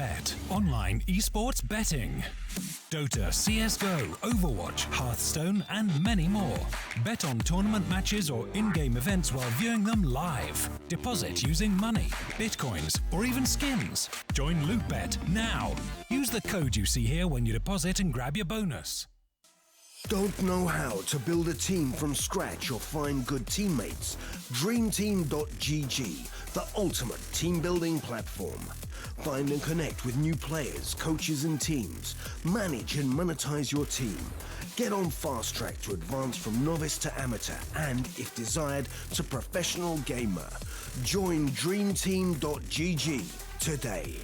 Bet, online esports betting. Dota, CSGO, Overwatch, Hearthstone, and many more. Bet on tournament matches or in-game events while viewing them live. Deposit using money, bitcoins, or even skins. Join LukeBet now. Use the code you see here when you deposit and grab your bonus. Don't know how to build a team from scratch or find good teammates? DreamTeam.gg, the ultimate team building platform. Find and connect with new players, coaches and teams. Manage and monetize your team. Get on fast track to advance from novice to amateur and, if desired, to professional gamer. Join DreamTeam.gg today.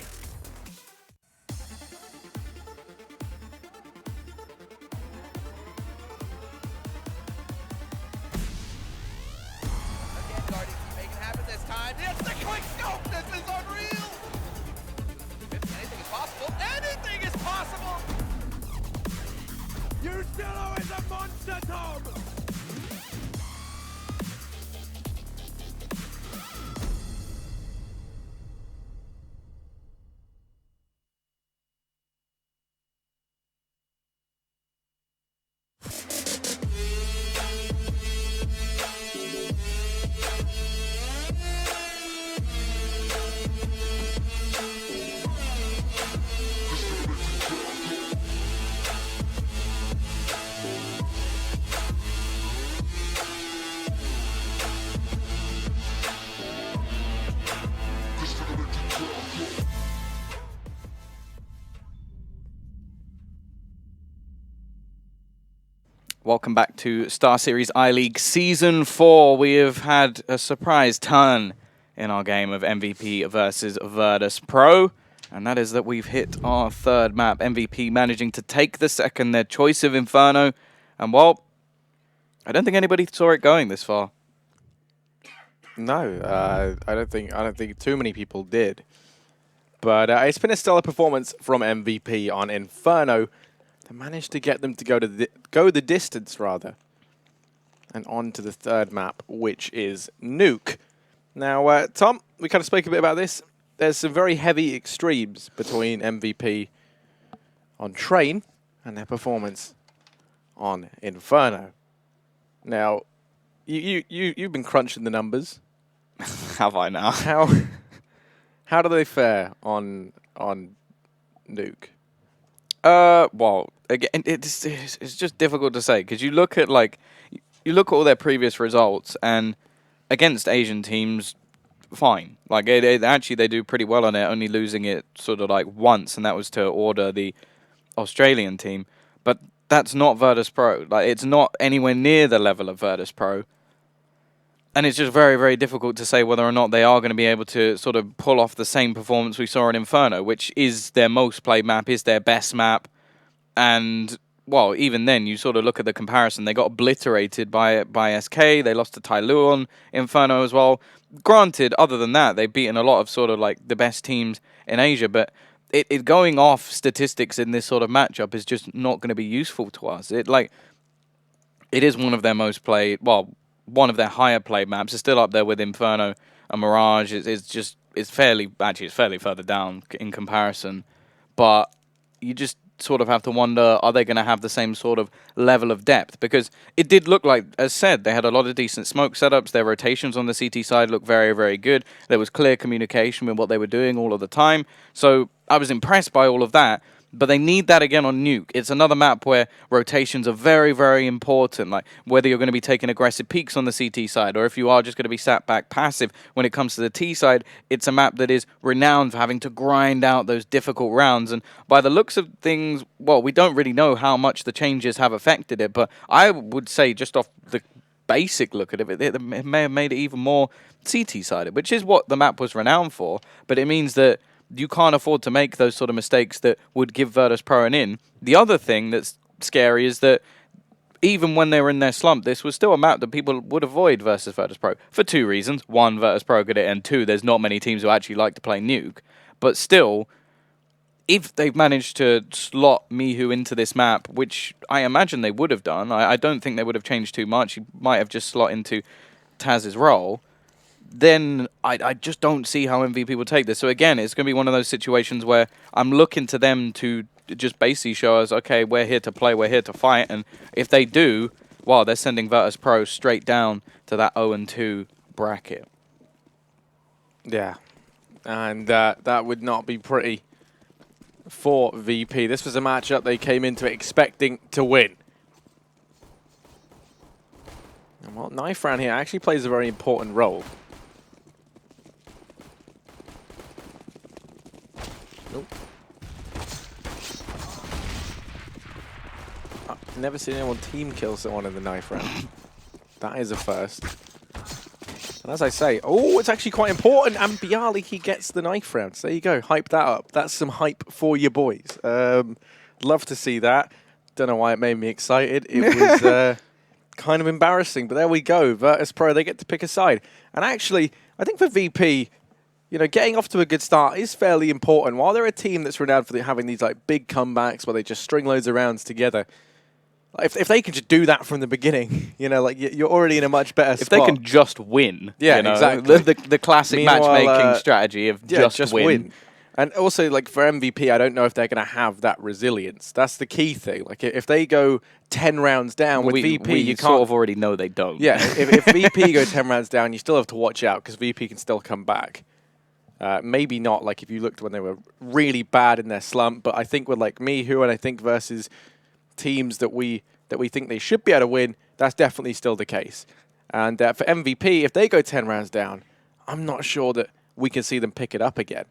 Welcome back to StarSeries I-League Season 4. We have had a surprise turn in our game of MVP versus Virtus.pro, and that is that we've hit our third map. MVP managing to take the second, their choice of Inferno, and well, I don't think anybody saw it going this far. No, I don't think too many people did. But it's been a stellar performance from MVP on Inferno. They managed to get them to go the distance, rather, and on to the third map, which is Nuke. Now, Tom, we kind of spoke a bit about this. There's some very heavy extremes between MVP on Train and their performance on Inferno. Now, you've been crunching the numbers. Have I now? How do they fare on Nuke? Well, again, it's just difficult to say because you look at all their previous results and against Asian teams, fine. Like actually they do pretty well on it, only losing it sort of like once, and that was to Order, the Australian team. But that's not Virtus.pro. Like it's not anywhere near the level of Virtus.pro. And it's just very, very difficult to say whether or not they are going to be able to sort of pull off the same performance we saw in Inferno, which is their most played map, is their best map. And, well, even then, you sort of look at the comparison. They got obliterated by SK. They lost to Tyloo on Inferno as well. Granted, other than that, they've beaten a lot of sort of like the best teams in Asia. But it going off statistics in this sort of matchup is just not going to be useful to us. It is one of their most played, well, one of their higher played maps. It's still up there with Inferno and Mirage. It's fairly further down in comparison. But you just sort of have to wonder, are they going to have the same sort of level of depth? Because it did look like, as said, they had a lot of decent smoke setups. Their rotations on the CT side looked very, very good. There was clear communication with what they were doing all of the time. So I was impressed by all of that. But they need that again on Nuke. It's another map where rotations are very, very important. Like whether you're going to be taking aggressive peaks on the CT side or if you are just going to be sat back passive. When it comes to the T side, it's a map that is renowned for having to grind out those difficult rounds. And by the looks of things, well, we don't really know how much the changes have affected it. But I would say just off the basic look at it, it may have made it even more CT-sided, which is what the map was renowned for. But it means that you can't afford to make those sort of mistakes that would give Virtus.pro an in. The other thing that's scary is that even when they were in their slump, this was still a map that people would avoid versus Virtus.pro for two reasons. One, Virtus.pro good at it, and two, there's not many teams who actually like to play Nuke. But still, if they've managed to slot Mihu into this map, which I imagine they would have done, I don't think they would have changed too much. He might have just slot into Taz's role. then I just don't see how MVP will take this. So again, it's going to be one of those situations where I'm looking to them to just basically show us, okay, we're here to play, we're here to fight, and if they do, well, they're sending Virtus.pro straight down to that 0-2 bracket. Yeah, and that would not be pretty for VP. This was a matchup they came into expecting to win. And well, Knife Round here actually plays a very important role. Nope. I've never seen anyone team kill someone in the Knife Round. That is a first. And as I say, oh, it's actually quite important. And Bialy, he gets the Knife Round. So there you go. Hype that up. That's some hype for your boys. Love to see that. Don't know why it made me excited. It was kind of embarrassing. But there we go. Virtus.pro, they get to pick a side. And actually, I think for VP, you know, getting off to a good start is fairly important. While they're a team that's renowned for having these like big comebacks where they just string loads of rounds together, if they can just do that from the beginning, you know, like you're already in a much better spot. If they can just win, yeah, you know, exactly. The classic matchmaking strategy of just win. And also, like for MVP, I don't know if they're going to have that resilience. That's the key thing. Like if they go 10 rounds down with VP, you can't sort of already know they don't. Yeah, if VP go 10 rounds down, you still have to watch out because VP can still come back. Maybe not like if you looked when they were really bad in their slump, but I think with like Mihu and I think versus teams that we think they should be able to win, that's definitely still the case. And for MVP, if they go 10 rounds down, I'm not sure that we can see them pick it up again.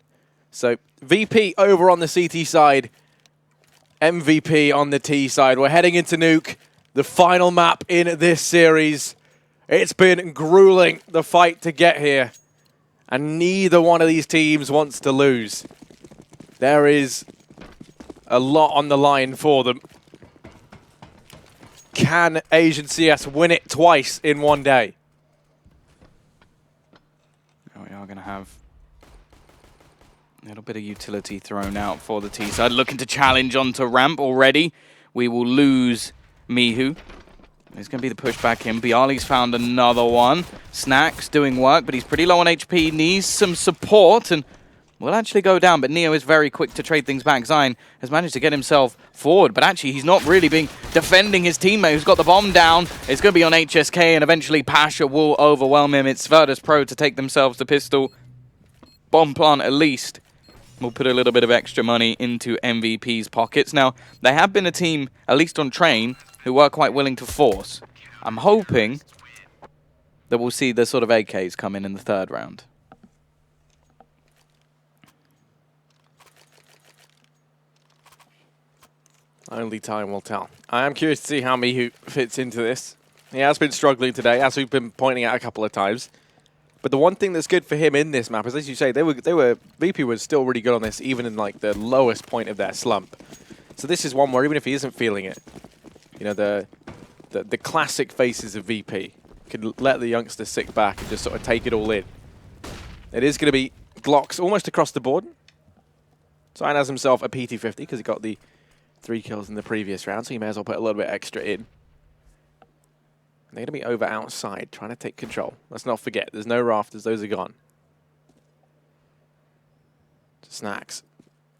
So VP over on the CT side, MVP on the T side. We're heading into Nuke, the final map in this series. It's been grueling, the fight to get here. And neither one of these teams wants to lose. There is a lot on the line for them. Can Asian CS win it twice in one day? We are going to have a little bit of utility thrown out for the T side. Looking to challenge onto ramp already. We will lose Mihu. There's going to be the pushback in. Bialy's found another one. Snacks doing work, but he's pretty low on HP. Needs some support and will actually go down, but Neo is very quick to trade things back. Zion has managed to get himself forward, but actually he's not really been defending his teammate who's got the bomb down. It's going to be on HSK, and eventually Pasha will overwhelm him. It's Virtus.pro to take themselves the pistol. Bomb plant at least will put a little bit of extra money into MVP's pockets. Now, they have been a team, at least on train, who were quite willing to force. I'm hoping that we'll see the sort of AKs come in the third round. Only time will tell. I am curious to see how Mihu fits into this. He has been struggling today, as we've been pointing out a couple of times. But the one thing that's good for him in this map is, as you say, VP was still really good on this, even in like the lowest point of their slump. So this is one where even if he isn't feeling it, you know, the classic faces of VP can let the youngsters sit back and just sort of take it all in. It is going to be Glocks almost across the board. Zion has himself a PT50 because he got the 3 kills in the previous round, so you may as well put a little bit extra in. They're going to be over outside, trying to take control. Let's not forget, there's no rafters, those are gone. Snacks,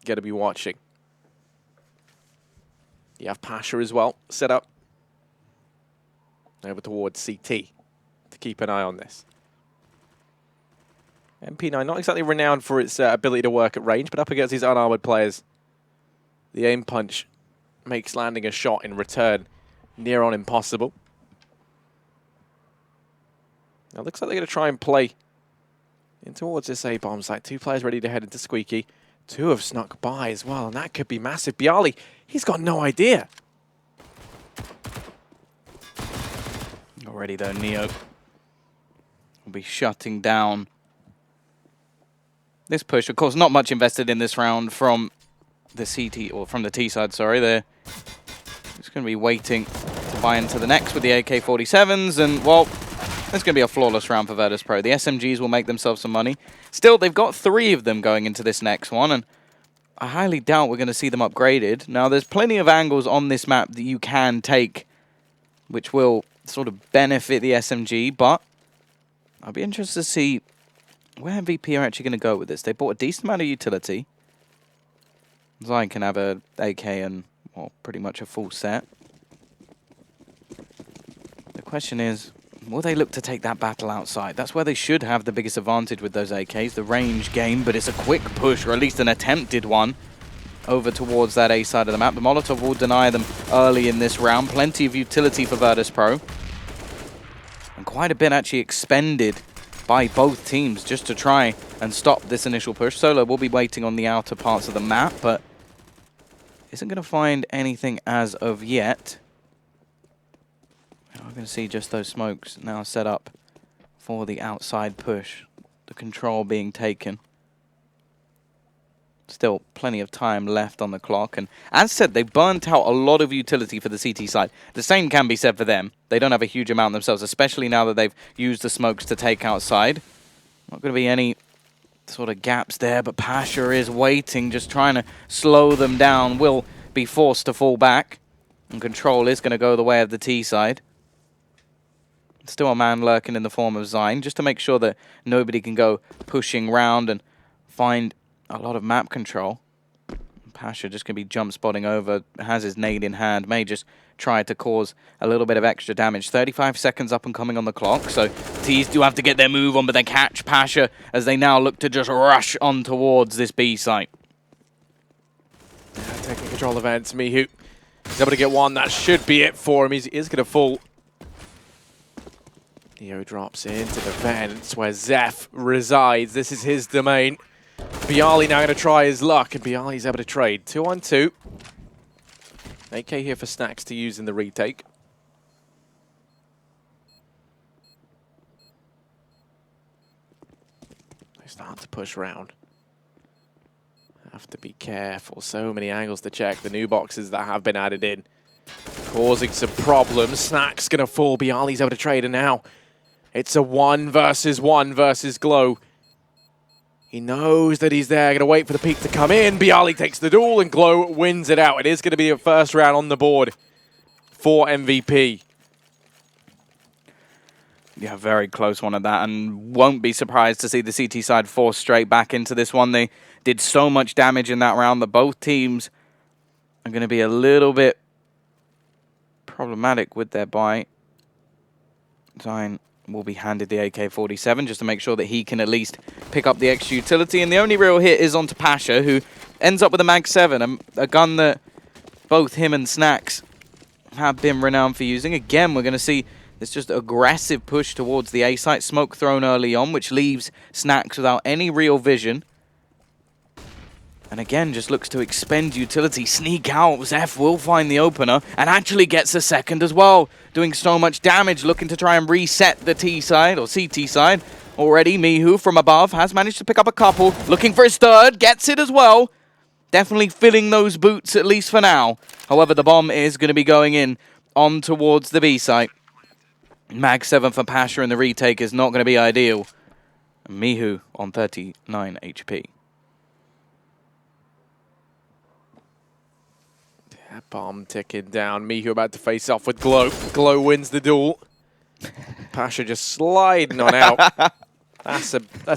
got to be watching. You have Pasha as well, set up. Over towards CT to keep an eye on this. MP9, not exactly renowned for its ability to work at range, but up against these unarmored players, the aim punch makes landing a shot in return near on impossible. Now, it looks like they're going to try and play in towards this A-bomb site. 2 players ready to head into Squeaky. 2 have snuck by as well, and that could be massive. Bialy, he's got no idea. Already though, Neo will be shutting down this push. Of course, not much invested in this round from the CT, or from the T side, sorry. They're just going to be waiting to buy into the next with the AK-47s, and, well, it's going to be a flawless round for Virtus.pro. The SMGs will make themselves some money. Still, they've got 3 of them going into this next one, and I highly doubt we're going to see them upgraded. Now, there's plenty of angles on this map that you can take, which will sort of benefit the SMG, but I'll be interested to see where MVP are actually going to go with this. They bought a decent amount of utility. Zion can have a AK and, well, pretty much a full set. The question is, will they look to take that battle outside? That's where they should have the biggest advantage with those AKs, the range game, but it's a quick push, or at least an attempted one, over towards that A side of the map. The Molotov will deny them early in this round. Plenty of utility for Virtus.pro. And quite a bit actually expended by both teams just to try and stop this initial push. Solo will be waiting on the outer parts of the map, but isn't going to find anything as of yet. We're going to see just those smokes now set up for the outside push. The control being taken. Still plenty of time left on the clock. And as said, they burnt out a lot of utility for the CT side. The same can be said for them. They don't have a huge amount themselves, especially now that they've used the smokes to take outside. Not going to be any sort of gaps there, but Pasha is waiting, just trying to slow them down. Will be forced to fall back. And control is going to go the way of the T side. Still a man lurking in the form of Zion, just to make sure that nobody can go pushing round and find a lot of map control. Pasha just going to be jump spotting over, has his nade in hand, may just try to cause a little bit of extra damage. 35 seconds up and coming on the clock, so T's do have to get their move on, but they catch Pasha as they now look to just rush on towards this B site. Taking control of Ants. Mihu is able to get one. That should be it for him. He is going to fall. Neo drops into the vents where Zeph resides. This is his domain. Bialy now going to try his luck, and Bialy's able to trade. 2-on-2. AK here for Snacks to use in the retake. They start to push round. Have to be careful. So many angles to check. The new boxes that have been added in, causing some problems. Snacks going to fall. Bialy's able to trade, and now it's a 1 versus Glow. He knows that he's there, going to wait for the peak to come in. Bialy takes the duel and Glow wins it out. It is going to be a first round on the board for MVP. Yeah, very close one at that, and won't be surprised to see the CT side force straight back into this one. They did so much damage in that round that both teams are going to be a little bit problematic with their buy. Zion will be handed the AK-47 just to make sure that he can at least pick up the extra utility. And the only real hit is onto Pasha, who ends up with a Mag-7, a gun that both him and Snacks have been renowned for using. Again, we're going to see this just aggressive push towards the A site. Smoke thrown early on, which leaves Snacks without any real vision. And again, just looks to expend utility, sneak out. Zeph will find the opener and actually gets a second as well. Doing so much damage, looking to try and reset the T side, or CT side. Already, Mihu from above has managed to pick up a couple. Looking for his third, gets it as well. Definitely filling those boots, at least for now. However, the bomb is going to be going in on towards the B site. Mag-7 for Pasha and the retake is not going to be ideal. Mihu on 39 HP. Bomb ticking down. Mihu about to face off with Glow. Glow wins the duel. Pasha just sliding on out. That's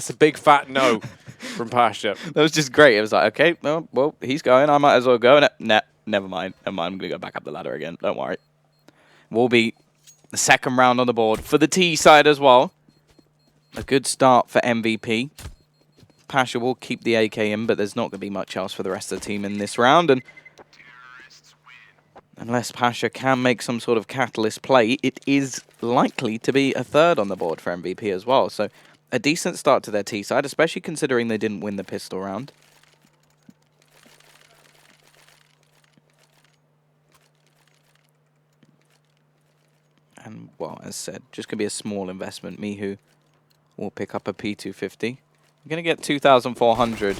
a big fat no from Pasha. That was just great. It was like, okay, well, he's going. I might as well go. Never mind. I'm going to go back up the ladder again. Don't worry. Will be the second round on the board for the T side as well. A good start for MVP. Pasha will keep the AK in, but there's not going to be much else for the rest of the team in this round. And unless Pasha can make some sort of catalyst play, it is likely to be a third on the board for MVP as well. So a decent start to their T side, especially considering they didn't win the pistol round. And, well, as said, just going to be a small investment. Mihu will pick up a P250. You're going to get 2,400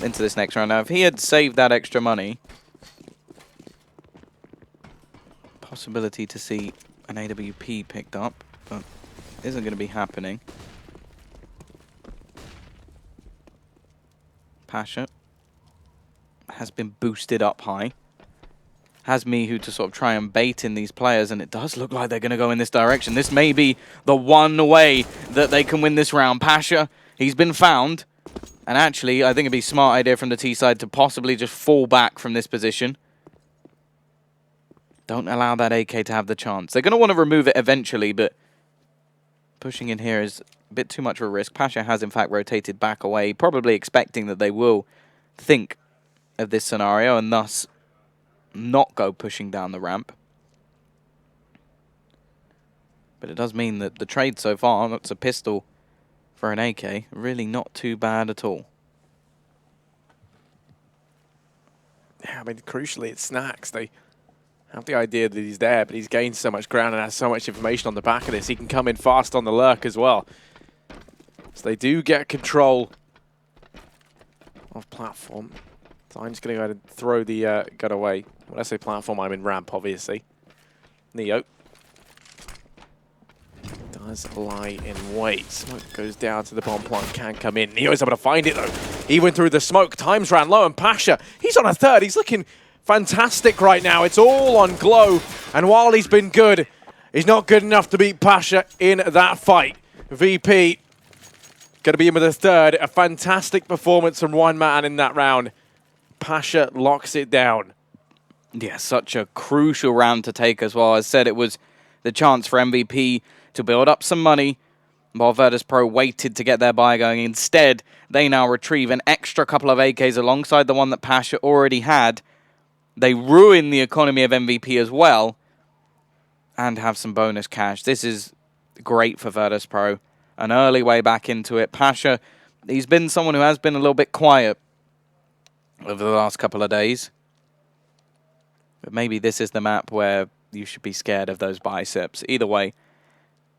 into this next round. Now, if he had saved that extra money, possibility to see an AWP picked up, but isn't going to be happening. Pasha has been boosted up high. has Mihu to sort of try and bait in these players, and it does look like they're going to go in this direction. This may be the one way that they can win this round. Pasha, he's been found, and actually, I think it'd be a smart idea from the T side to possibly just fall back from this position. Don't allow that AK to have the chance. They're going to want to remove it eventually, but pushing in here is a bit too much of a risk. Pasha has, in fact, rotated back away, probably expecting that they will think of this scenario and thus not go pushing down the ramp. But it does mean that the trade so far, that's a pistol for an AK, really not too bad at all. Yeah, I mean, crucially, it's Snacks. They have the idea that he's there, but he's gained so much ground and has so much information on the back of this. He can come in fast on the lurk as well. So they do get control of platform. So I'm just going to go ahead and throw the gun away. When I say platform, I'm in ramp, obviously. Neo does lie in wait. Smoke goes down to the bomb plant, can come in. Neo's able to find it, though. Even through the smoke, times ran low, and Pasha, he's on a third. He's looking fantastic right now. It's all on Glow, and while he's been good, he's not good enough to beat Pasha in that fight. VP going to be in with a third. A fantastic performance from one man in that round. Pasha locks it down. Yeah, such a crucial round to take as well. As said, it was the chance for MVP to build up some money while Virtus.pro waited to get their buy going. Instead, they now retrieve an extra couple of AKs alongside the one that Pasha already had. They ruin the economy of MVP as well and have some bonus cash. This is great for Virtus.pro. An early way back into it. Pasha, he's been someone who has been a little bit quiet over the last couple of days. But maybe this is the map where you should be scared of those biceps. Either way,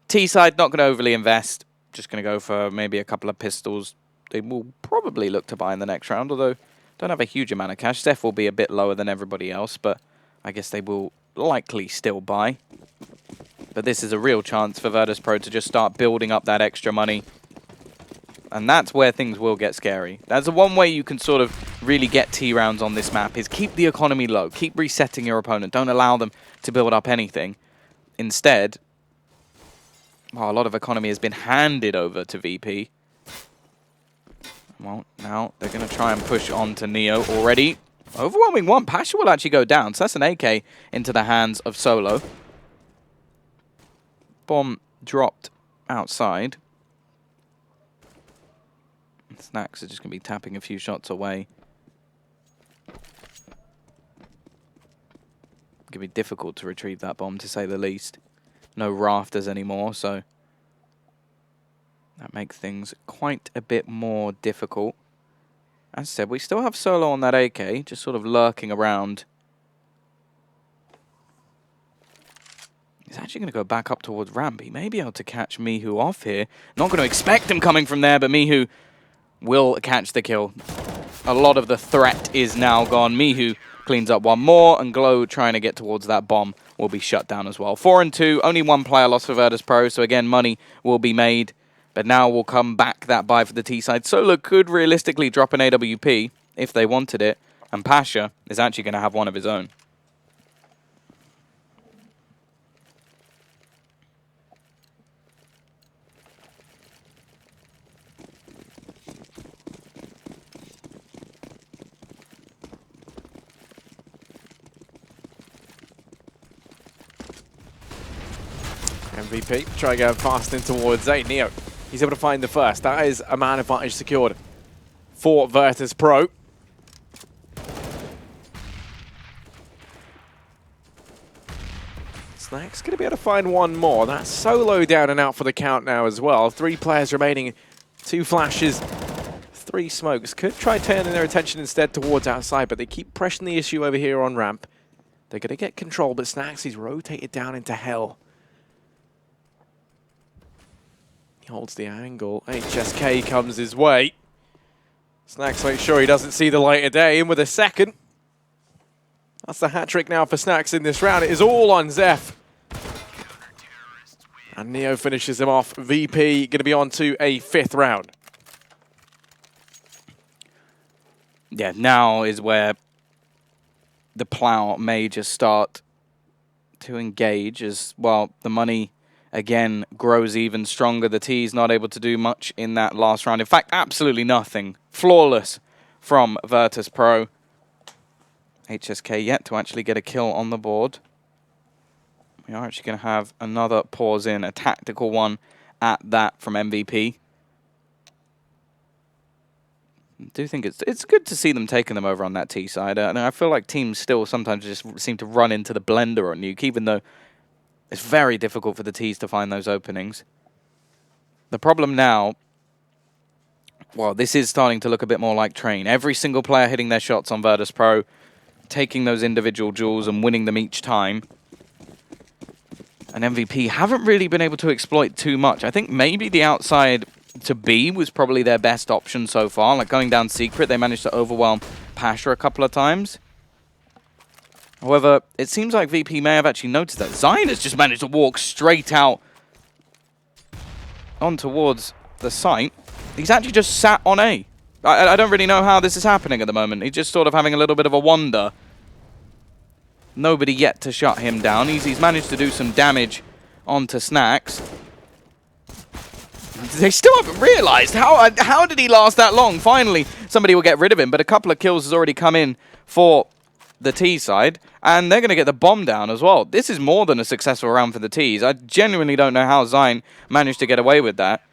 T-side not going to overly invest. Just going to go for maybe a couple of pistols. They will probably look to buy in the next round, although don't have a huge amount of cash. Zeph will be a bit lower than everybody else, but I guess they will likely still buy. But this is a real chance for Virtus.pro to just start building up that extra money. And that's where things will get scary. That's the one way you can sort of really get T rounds on this map, is keep the economy low. Keep resetting your opponent. Don't allow them to build up anything. Instead, well, a lot of economy has been handed over to VP. Well, now they're going to try and push on to Neo already. Overwhelming one. Pasha will actually go down. So that's an AK into the hands of Solo. Bomb dropped outside. Snacks are just going to be tapping a few shots away. It's going to be difficult to retrieve that bomb, to say the least. No rafters anymore, so that makes things quite a bit more difficult. As I said, we still have Solo on that AK, just sort of lurking around. He's actually going to go back up towards ramp. He may be able to catch Mihu off here. Not going to expect him coming from there, but Mihu will catch the kill. A lot of the threat is now gone. Mihu cleans up one more, and Glow trying to get towards that bomb will be shut down as well. 4 and 2, only one player lost for Virtus.pro, so again, money will be made. But now will come back that buy for the T side. Solo could realistically drop an AWP if they wanted it, and Pasha is actually going to have one of his own. MVP try going fast in towards A. Neo, he's able to find the first. That is a man advantage secured for Virtus.pro. Snack's going to be able to find one more. That's Solo down and out for the count now as well. 3 players remaining, 2 flashes, 3 smokes. Could try turning their attention instead towards outside, but they keep pressing the issue over here on ramp. They're going to get control, but Snacks, he's rotated down into hell. He holds the angle. HSK comes his way. Snacks makes sure he doesn't see the light of day. In with a second. That's the hat-trick now for Snacks in this round. It is all on Zeph. And Neo finishes him off. VP going to be on to a 5th round. Yeah, now is where the plow may just start to engage as, well, the money again grows even stronger. The T's not able to do much in that last round. In fact, absolutely nothing. Flawless from Virtus.pro. HSK yet to actually get a kill on the board. We are actually going to have another pause in, a tactical one at that from MVP. I do think it's good to see them taking them over on that T side. And I feel like teams still sometimes just seem to run into the blender on nuke, even though it's very difficult for the T's to find those openings. The problem now, well, this is starting to look a bit more like Train. Every single player hitting their shots on Virtus.pro, taking those individual duels and winning them each time. And MVP haven't really been able to exploit too much. I think maybe the outside to B was probably their best option so far. Like going down secret, they managed to overwhelm Pasha a couple of times. However, it seems like VP may have actually noticed that. Zion has just managed to walk straight out on towards the site. He's actually just sat on A. I don't really know how this is happening at the moment. He's just sort of having a little bit of a wander. Nobody yet to shut him down. He's managed to do some damage onto Snacks. They still haven't realized. How did he last that long? Finally, somebody will get rid of him, but a couple of kills has already come in for the T side, and they're going to get the bomb down as well. This is more than a successful round for the Ts. I genuinely don't know how Zion managed to get away with that.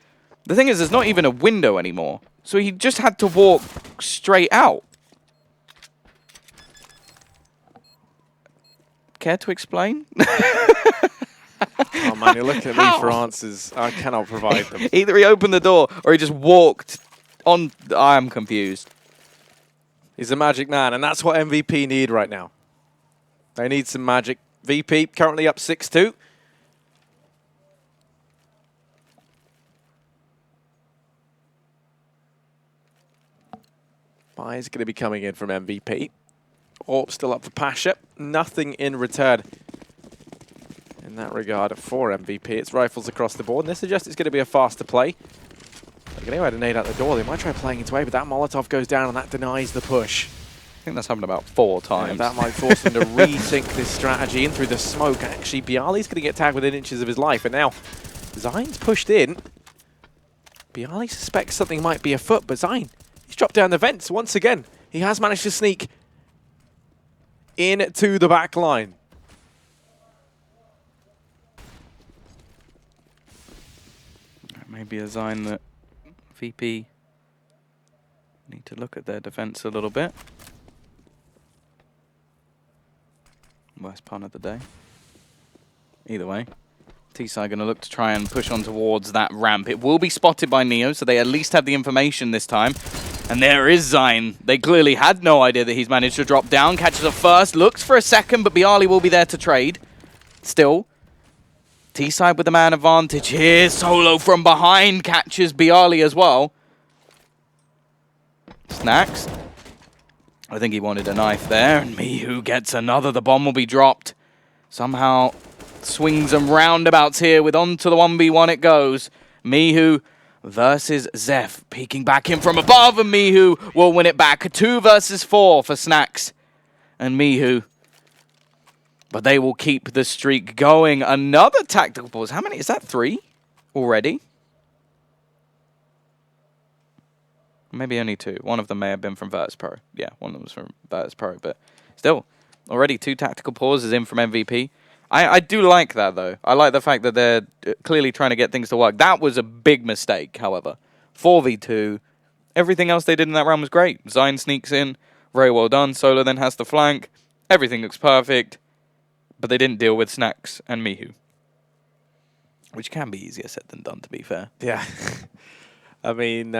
The thing is, there's not even a window anymore, so he just had to walk straight out. Care to explain? Oh man, you're looking at me for answers. I cannot provide them. Either he opened the door or he just walked on. I am confused. He's a magic man, and that's what MVP need right now. They need some magic. VP currently up 6-2. Buy is going to be coming in from MVP. Orp still up for Pasha. Nothing in return in that regard for MVP. It's rifles across the board, and this suggests it's going to be a faster play. They're going to go ahead and nade out the door. They might try playing into A, but that Molotov goes down, and that denies the push. I think that's happened about 4 times. Yeah, that might force them to rethink this strategy in through the smoke. Actually, Bialy's going to get tagged within inches of his life, and now Zion's pushed in. Bialy suspects something might be afoot, but Zion, he's dropped down the vents once again. He has managed to sneak into the back line. Maybe a sign that VP need to look at their defense a little bit. Worst pun of the day. Either way, T-Side going to look to try and push on towards that ramp. It will be spotted by Neo, so they at least have the information this time. And there is Zion. They clearly had no idea that he's managed to drop down. Catches a first, looks for a second, but Bialy will be there to trade. Still, T-Side with the man advantage here. Solo from behind catches Bialy as well. Snacks. I think he wanted a knife there, and Mihu gets another. The bomb will be dropped. Somehow swings and roundabouts here with onto the 1v1 it goes. Mihu versus Zeph, peeking back in from above, and Mihu will win it back. 2 versus 4 for Snacks and Mihu. But they will keep the streak going. Another tactical pause. How many? Is that 3 already? Maybe only 2. One of them may have been from Virtus.pro. Yeah, one of them was from Virtus.pro. But still, already 2 tactical pauses in from MVP. I do like that, though. I like the fact that they're clearly trying to get things to work. That was a big mistake, however. 4v2. Everything else they did in that round was great. Zion sneaks in. Very well done. Solo then has the flank. Everything looks perfect. But they didn't deal with Snacks and Mihu. Which can be easier said than done, to be fair. Yeah. I mean,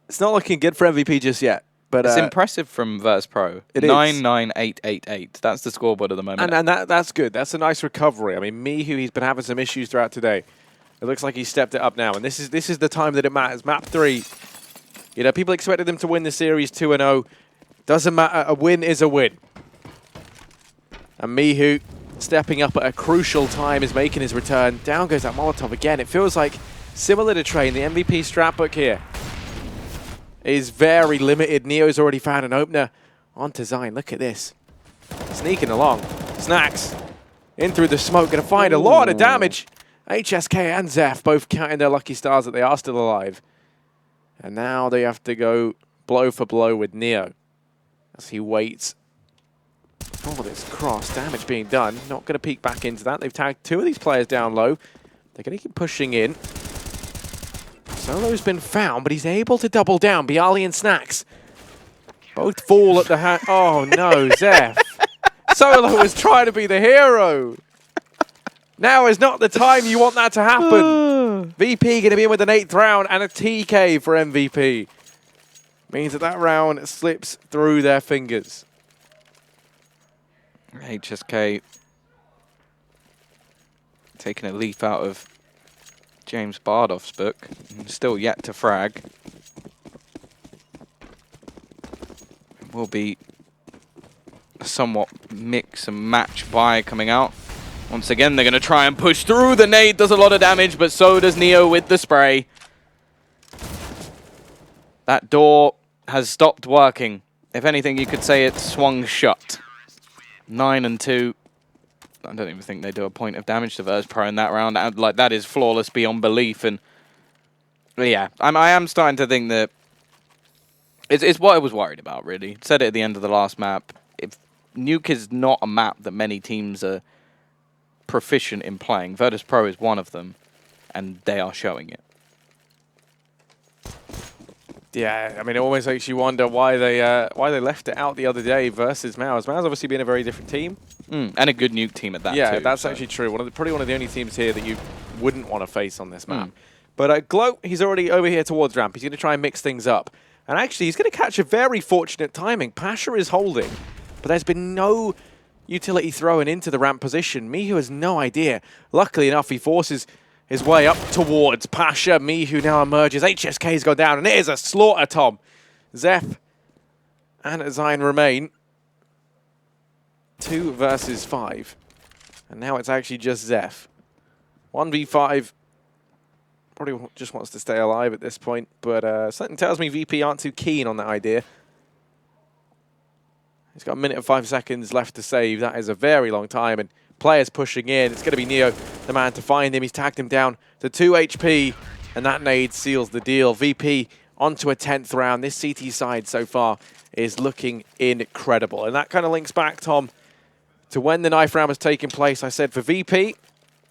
it's not looking good for MVP just yet. But it's impressive from Virtus.pro. It is 99888. That's the scoreboard at the moment. And that's good. That's a nice recovery. I mean, Mihu, he's been having some issues throughout today. It looks like he's stepped it up now. And this is the time that it matters. Map 3. You know, people expected them to win the series 2-0. Doesn't matter. A win is a win. And Mihu, stepping up at a crucial time, is making his return. Down goes that Molotov again. It feels like similar to Train. The MVP strapbook here is very limited. Neo's already found an opener On to Zine. Look at this. Sneaking along. Snacks. In through the smoke. Going to find a lot of damage. HSK and Zeph both counting their lucky stars that they are still alive. And now they have to go blow for blow with Neo as he waits for this cross. Damage being done. Not going to peek back into that. They've tagged 2 of these players down low. They're going to keep pushing in. Solo's been found, but he's able to double down. Bialy and Snacks both fall at the hand. Oh no, Zeph. Solo was trying to be the hero. Now is not the time you want that to happen. VP going to be in with an 8th round and a TK for MVP. Means that that round slips through their fingers. HSK taking a leaf out of James Bardoff's book. Still yet to frag. It will be a somewhat mix and match buy coming out. Once again, they're going to try and push through. The nade does a lot of damage, but so does Neo with the spray. That door has stopped working. If anything, you could say it swung shut. 9 and 2. I don't even think they do a point of damage to Virtus.pro in that round. Like, that is flawless beyond belief. And yeah, I am starting to think that it's what I was worried about, really. Said it at the end of the last map. If Nuke is not a map that many teams are proficient in playing, Virtus.pro is one of them, and they are showing it. Yeah, I mean, it almost makes you wonder why they left it out the other day versus MOUZ. MOUZ obviously being a very different team. And a good Nuke team at that, yeah, too, that's so. actually true. Probably one of the only teams here that you wouldn't want to face on this map. But Gloat, he's already over here towards ramp. He's going to try and mix things up. And actually, he's going to catch a very fortunate timing. Pasha is holding, but there's been no utility thrown into the ramp position. Mihu has no idea. Luckily enough, he forces his way up towards Pasha. Mihu now emerges. HSK's gone down, and it is a slaughter, Tom. Zeph and Zine remain 2 versus 5. And now it's actually just Zeph. 1v5. Probably just wants to stay alive at this point, but something tells me VP aren't too keen on that idea. He's got 1 minute and 5 seconds left to save. That is a very long time, and players pushing in. It's going to be Neo, the man to find him. He's tagged him down to 2 HP, and that nade seals the deal. VP onto a 10th round. This CT side so far is looking incredible, and that kind of links back, Tom, to when the knife round was taking place. I said for VP,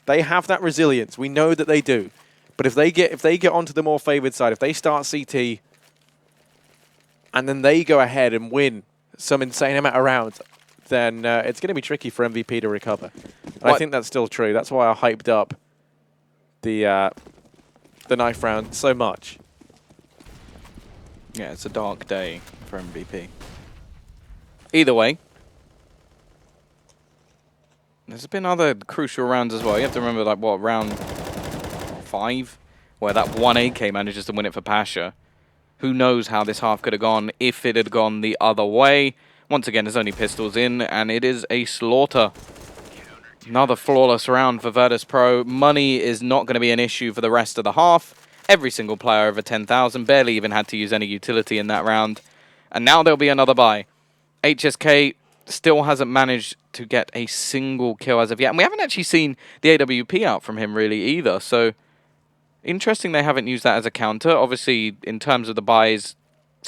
they have that resilience. We know that they do. But if they get onto the more favored side, if they start CT, and then they go ahead and win some insane amount of rounds, then it's going to be tricky for MVP to recover. And I think that's still true. That's why I hyped up the knife round so much. Yeah, it's a dark day for MVP. Either way, there's been other crucial rounds as well. You have to remember, like, what, round 5, where that 1 AK manages to win it for Pasha. Who knows how this half could have gone if it had gone the other way. Once again, there's only pistols in, and it is a slaughter. Another flawless round for Virtus.pro. Money is not going to be an issue for the rest of the half. Every single player over 10,000, barely even had to use any utility in that round. And now there'll be another buy. HSK still hasn't managed to get a single kill as of yet. And we haven't actually seen the AWP out from him really either, so interesting they haven't used that as a counter. Obviously, in terms of the buys,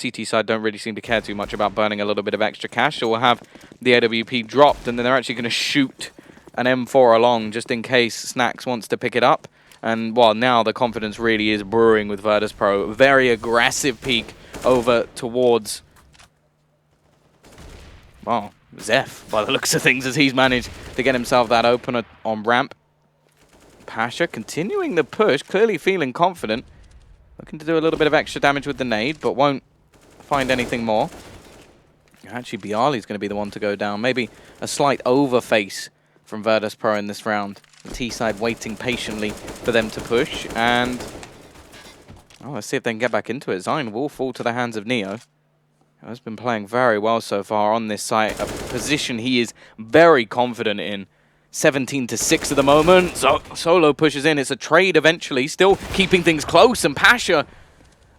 CT side don't really seem to care too much about burning a little bit of extra cash, so we'll have the AWP dropped, and then they're actually going to shoot an M4 along just in case Snacks wants to pick it up. And, well, now the confidence really is brewing with Virtus.pro. Very aggressive peek over towards, well, Zeph, by the looks of things, as he's managed to get himself that opener on ramp. Pasha continuing the push, clearly feeling confident. Looking to do a little bit of extra damage with the nade, but won't find anything more. Actually, Bialy's going to be the one to go down. Maybe a slight overface from Virtus.pro in this round. The T-side waiting patiently for them to push. And let's see if they can get back into it. Zine will fall to the hands of Neo. Has been playing very well so far on this site. A position he is very confident in. 17-6 at the moment. So Solo pushes in. It's a trade eventually. Still keeping things close. And Pasha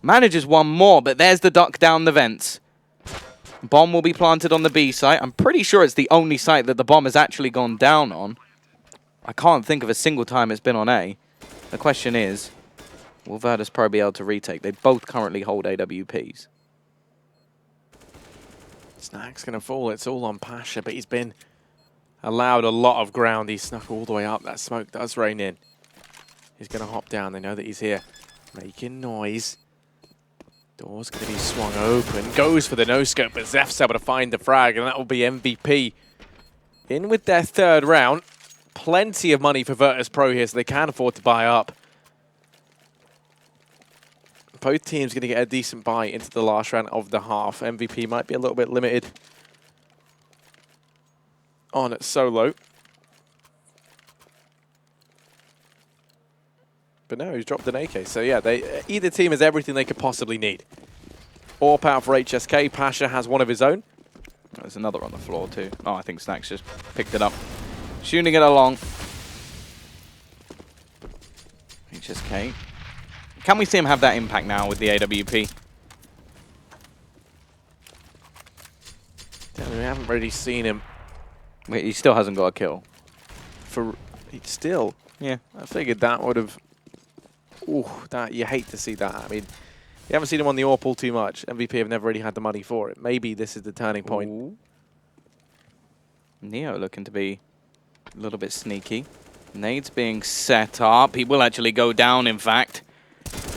manages one more. But there's the duck down the vents. Bomb will be planted on the B site. I'm pretty sure it's the only site that the bomb has actually gone down on. I can't think of a single time it's been on A. The question is, will Virtus.pro be able to retake? They both currently hold AWPs. Snack's going to fall. It's all on Pasha, but he's been allowed a lot of ground. He's snuck all the way up. That smoke does rain in. He's going to hop down. They know that he's here. Making noise. Door's going to be swung open. Goes for the no-scope, but Zeph's able to find the frag, and that will be MVP. In with their third round. Plenty of money for Virtus.pro here, so they can afford to buy up. Both teams going to get a decent buy into the last round of the half. MVP might be a little bit limited on solo. But no, he's dropped an AK. So yeah, either team has everything they could possibly need. AWP out for HSK. Pasha has one of his own. There's another on the floor too. Oh, I think Snacks just picked it up. Shooting it along. HSK. Can we see him have that impact now with the AWP? We haven't really seen him. Wait, he still hasn't got a kill. Still? Yeah. I figured that would have... Ooh, that you hate to see that. I mean, you haven't seen him on the AWP too much. MVP have never really had the money for it. Maybe this is the turning point. Ooh. Neo looking to be a little bit sneaky. Nades being set up. He will actually go down, in fact.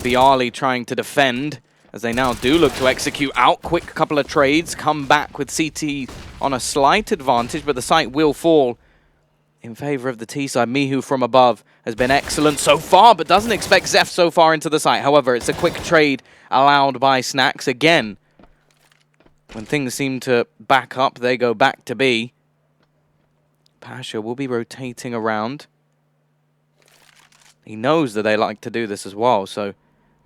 Bialy trying to defend, as they now do look to execute out. Quick couple of trades. Come back with CT on a slight advantage, but the site will fall in favor of the T side. Mihu from above has been excellent so far, but doesn't expect Zeph so far into the site. However, it's a quick trade allowed by Snacks. Again, when things seem to back up, they go back to B. Pasha will be rotating around. He knows that they like to do this as well, so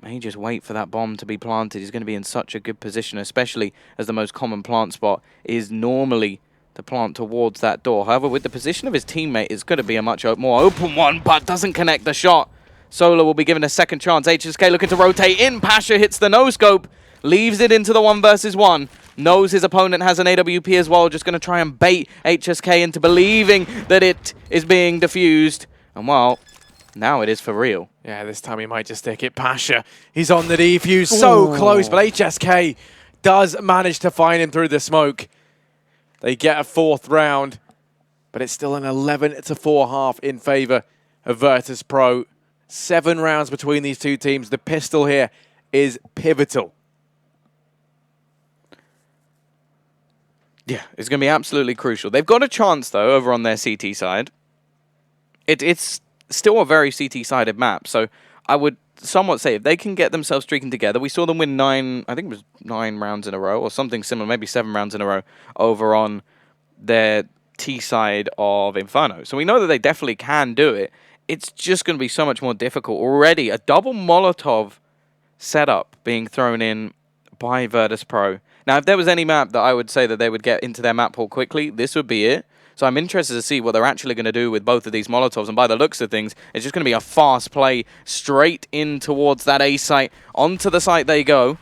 may just wait for that bomb to be planted. He's going to be in such a good position, especially as the most common plant spot is normally the plant towards that door. However, with the position of his teammate, it's going to be a much more open one, but doesn't connect the shot. Solar will be given a second chance. HSK looking to rotate in. Pasha hits the no-scope, leaves it into the 1v1. Knows his opponent has an AWP as well, just going to try and bait HSK into believing that it is being defused. And well, now it is for real. Yeah, this time he might just stick it. Pasha, he's on the defuse, so close, but HSK does manage to find him through the smoke. They get a fourth round, but it's still an 11-4 half in favor of Virtus.pro. 7 rounds between these two teams. The pistol here is pivotal. Yeah, it's going to be absolutely crucial. They've got a chance, though, over on their CT side. It's still a very CT-sided map, so I would somewhat say if they can get themselves streaking together. We saw them win 9, I think it was 9 rounds in a row, or something similar, maybe 7 rounds in a row, over on their T side of Inferno. So we know that they definitely can do it. It's just going to be so much more difficult. Already, a double Molotov setup being thrown in by Virtus.pro. Now, if there was any map that I would say that they would get into their map pool quickly, this would be it. So I'm interested to see what they're actually going to do with both of these Molotovs. And by the looks of things, it's just going to be a fast play straight in towards that A site. Onto the site they go.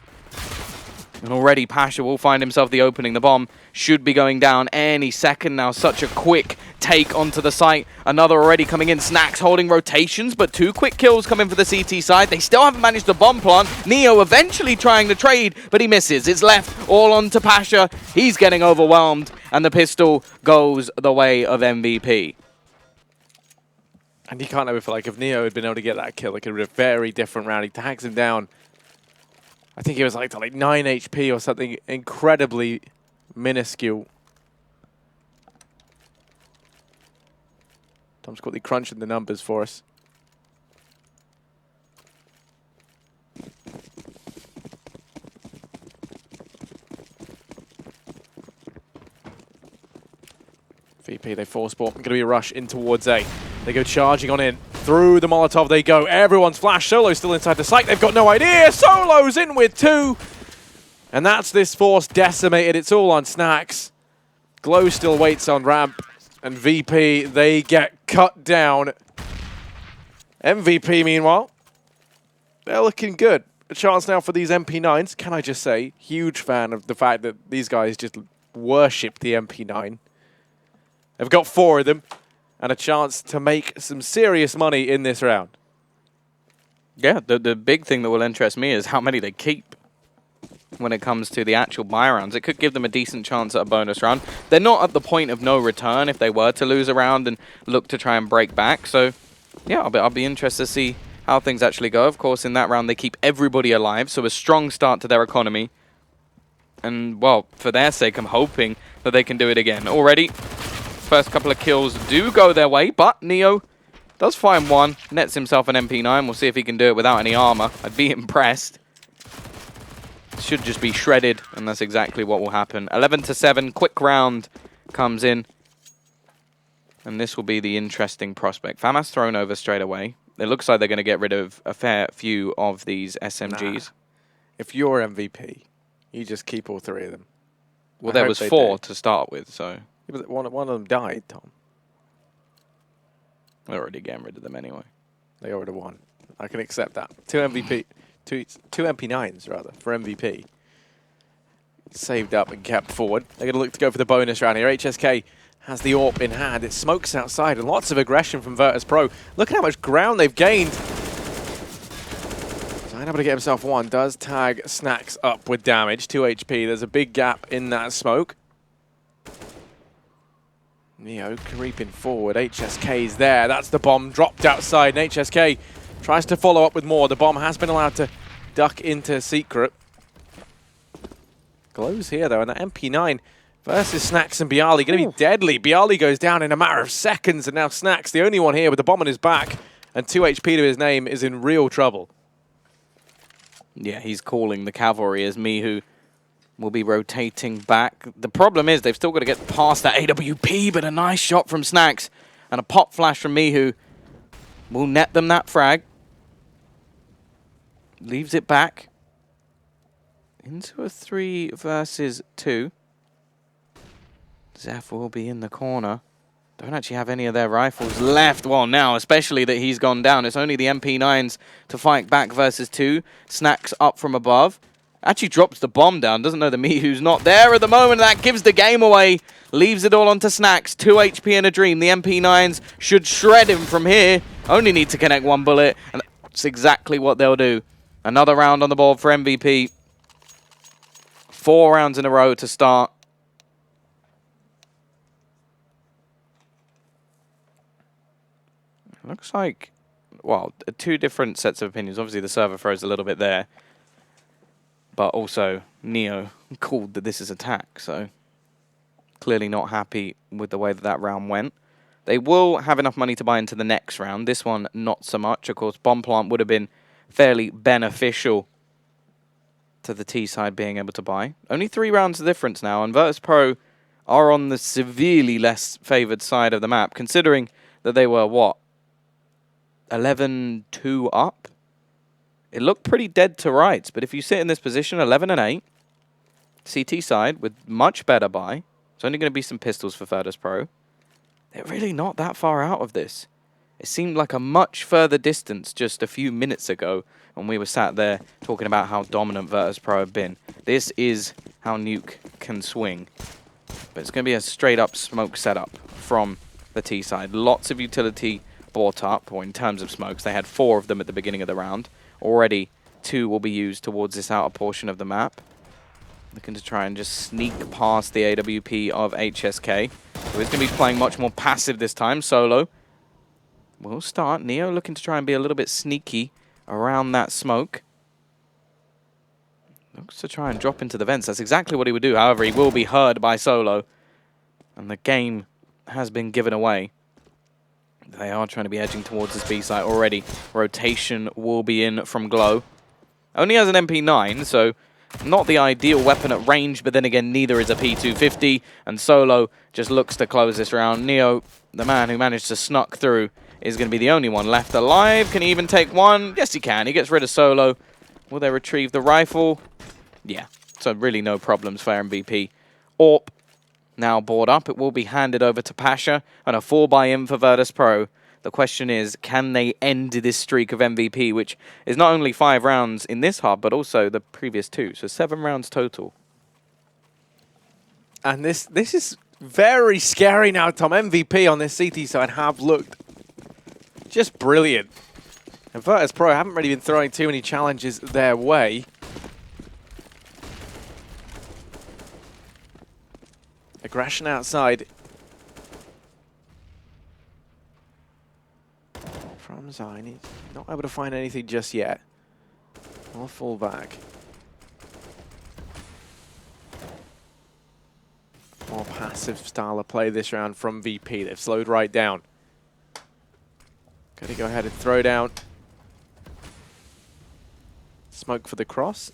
And already Pasha will find himself the opening. The bomb should be going down any second now. Such a quick take onto the site. Another already coming in. Snacks holding rotations, but 2 quick kills coming for the CT side. They still haven't managed to bomb plant. Neo eventually trying to trade, but he misses. It's left all onto Pasha. He's getting overwhelmed, and the pistol goes the way of MVP. And you can't ever feel like if Neo had been able to get that kill, it could have been a very different round. He tags him down. I think he was like 9 HP or something incredibly minuscule. Tom's quickly crunching the numbers for us. VP, they force ball. Going to be a rush in towards A. They go charging on in. Through the Molotov they go. Everyone's flash. Solo's still inside the site. They've got no idea. Solo's in with 2. And that's this force decimated. It's all on Snacks. Glow still waits on ramp. And VP, they get cut down. MVP, meanwhile, they're looking good. a chance now for these MP9s. Can I just say, huge fan of the fact that these guys just worship the MP9. They've got 4 of them and a chance to make some serious money in this round. Yeah, the big thing that will interest me is how many they keep when it comes to the actual buy rounds. It could give them a decent chance at a bonus round. They're not at the point of no return if they were to lose a round and look to try and break back. So, yeah, I'll be interested to see how things actually go. Of course, in that round, they keep everybody alive, so a strong start to their economy. And, well, for their sake, I'm hoping that they can do it again. Already, first couple of kills do go their way, but Neo does find one, nets himself an MP9. We'll see if he can do it without any armor. I'd be impressed. Should just be shredded, and that's exactly what will happen. 11-7, quick round comes in. And this will be the interesting prospect. FAMAS thrown over straight away. It looks like they're going to get rid of a fair few of these SMGs. Nah. If you're MVP, you just keep all 3 of them. Well, there was 4 to start with, so... Yeah, but one of them died, Tom. They're already getting rid of them anyway. They got rid of 1. I can accept that. 2 MVP... Two MP9s, rather, for MVP. Saved up and kept forward. They're going to look to go for the bonus round here. HSK has the AWP in hand. It smokes outside, and lots of aggression from Virtus.pro. Look at how much ground they've gained. So able to get himself 1. Does tag Snacks up with damage. 2 HP. There's a big gap in that smoke. Neo creeping forward. HSK's there. That's the bomb dropped outside, and HSK tries to follow up with more. The bomb has been allowed to duck into secret. Glows here, though, and that MP9 versus Snacks and Bialy going to be deadly. Bialy goes down in a matter of seconds, and now Snacks, the only one here with the bomb on his back, and 2 HP to his name, is in real trouble. Yeah, he's calling the cavalry as Mihu will be rotating back. The problem is they've still got to get past that AWP, but a nice shot from Snacks and a pop flash from Mihu will net them that frag. Leaves it back into a 3 versus 2. Zeph will be in the corner. Don't actually have any of their rifles left. Well, now, especially that he's gone down. It's only the MP9s to fight back versus 2. Snacks up from above. Actually drops the bomb down. Doesn't know the Mihu's not there at the moment. That gives the game away. Leaves it all onto Snacks. 2 HP in a dream. The MP9s should shred him from here. Only need to connect 1 bullet. And that's exactly what they'll do. Another round on the board for MVP. 4 rounds in a row to start. Looks like, well, 2 different sets of opinions. Obviously, the server throws a little bit there. But also, Neo called that this is attack, so clearly not happy with the way that that round went. They will have enough money to buy into the next round. This one, not so much. Of course, Bomb Plant would have been fairly beneficial to the T side being able to buy. Only 3 rounds of difference now, and Virtus.pro are on the severely less favoured side of the map, considering that they were, what, 11-2 up? It looked pretty dead to rights, but if you sit in this position, 11-8, CT side with much better buy, it's only going to be some pistols for Virtus.pro. They're really not that far out of this. It seemed like a much further distance just a few minutes ago when we were sat there talking about how dominant Virtus.pro have been. This is how nuke can swing. But it's going to be a straight-up smoke setup from the T side. Lots of utility bought up, or in terms of smokes. They had 4 of them at the beginning of the round. Already 2 will be used towards this outer portion of the map. Looking to try and just sneak past the AWP of HSK. So he's going to be playing much more passive this time. Solo will start. Neo looking to try and be a little bit sneaky around that smoke. Looks to try and drop into the vents. That's exactly what he would do. However, he will be heard by Solo. And the game has been given away. They are trying to be edging towards this B site already. Rotation will be in from Glow. Only has an MP9, so not the ideal weapon at range, but then again, neither is a P250. And Solo just looks to close this round. Neo, the man who managed to snuck through, is going to be the only one left alive. Can he even take 1? Yes, he can. He gets rid of Solo. Will they retrieve the rifle? Yeah, so really no problems for MVP. AWP now board up. It will be handed over to Pasha, and a 4-buy in for Virtus.pro The question is, can they end this streak of MVP, which is not only 5 rounds in this half, but also the previous 2. So 7 rounds total. And this is very scary now, Tom. MVP on this CT side have looked just brilliant. And Virtus.pro haven't really been throwing too many challenges their way. Aggression outside. From Zine, he's not able to find anything just yet. I'll fall back. More passive style of play this round from VP. They've slowed right down. Got to go ahead and throw down. Smoke for the cross.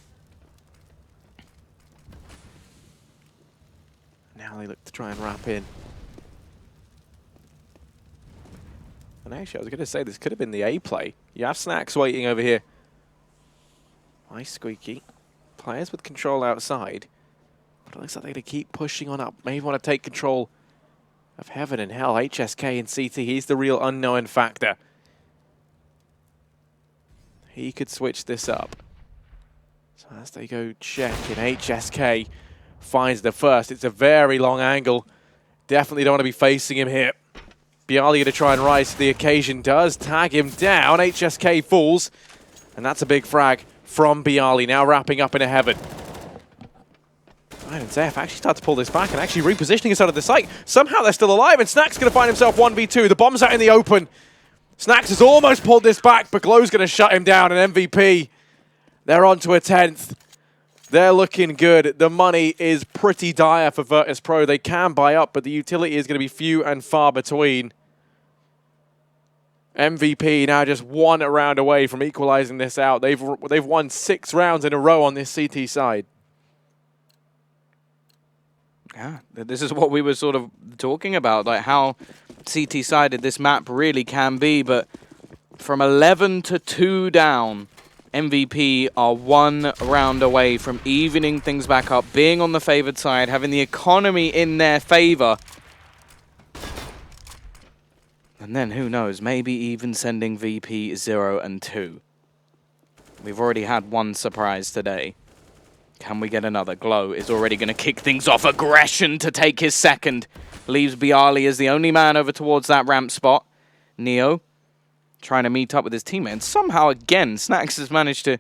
Now they look to try and wrap in. And actually, I was going to say this could have been the A play. You have Snacks waiting over here. Nice Squeaky. Players with control outside. But it looks like they're going to keep pushing on up. Maybe want to take control of Heaven and Hell. HSK and CT, he's the real unknown factor. He could switch this up. So as they go check in, HSK finds the first. It's a very long angle. Definitely don't want to be facing him here. Bialy going to try and rise to the occasion. Does tag him down. HSK falls. And that's a big frag from Bialy. Now wrapping up into Heaven. And Zeph actually starts to pull this back and actually repositioning us out of the site. Somehow they're still alive, and Snacks going to find himself 1v2. The bomb's out in the open. Snacks has almost pulled this back, but Glow's going to shut him down, and MVP, they're on to a 10th. They're looking good. The money is pretty dire for Virtus.pro. They can buy up, but the utility is going to be few and far between. MVP now just 1 round away from equalizing this out. They've won 6 rounds in a row on this CT side. Yeah, this is what we were sort of talking about, like how CT-sided this map really can be, but from 11 to 2 down, MVP are 1 round away from evening things back up, being on the favored side, having the economy in their favor. And then, who knows, maybe even sending VP 0 and 2. We've already had 1 surprise today. Can we get another? Glow is already going to kick things off. Aggression to take his second. Leaves Bialy as the only man over towards that ramp spot. Neo trying to meet up with his teammate. And somehow, again, Snacks has managed to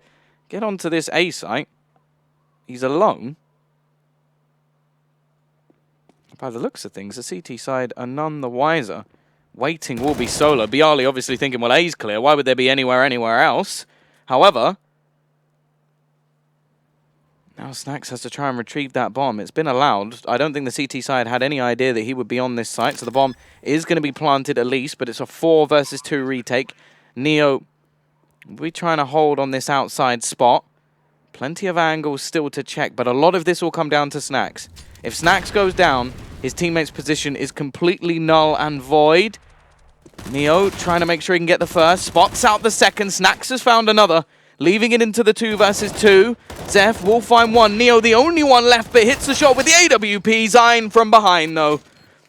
get onto this A site. He's alone. By the looks of things, the CT side are none the wiser. Waiting will be solo. Bialy obviously thinking, well, A's clear. Why would there be anywhere else? However, now Snacks has to try and retrieve that bomb. It's been allowed. I don't think the CT side had any idea that he would be on this site, so the bomb is going to be planted at least, but it's a 4 versus 2 retake. Neo will be trying to hold on this outside spot. Plenty of angles still to check, but a lot of this will come down to Snacks. If Snacks goes down, his teammate's position is completely null and void. Neo trying to make sure he can get the first. Spots out the second. Snacks has found another. Leaving it into the 2 versus 2. Zeph will find 1. Neo, the only one left, but hits the shot with the AWP. Zine from behind, though.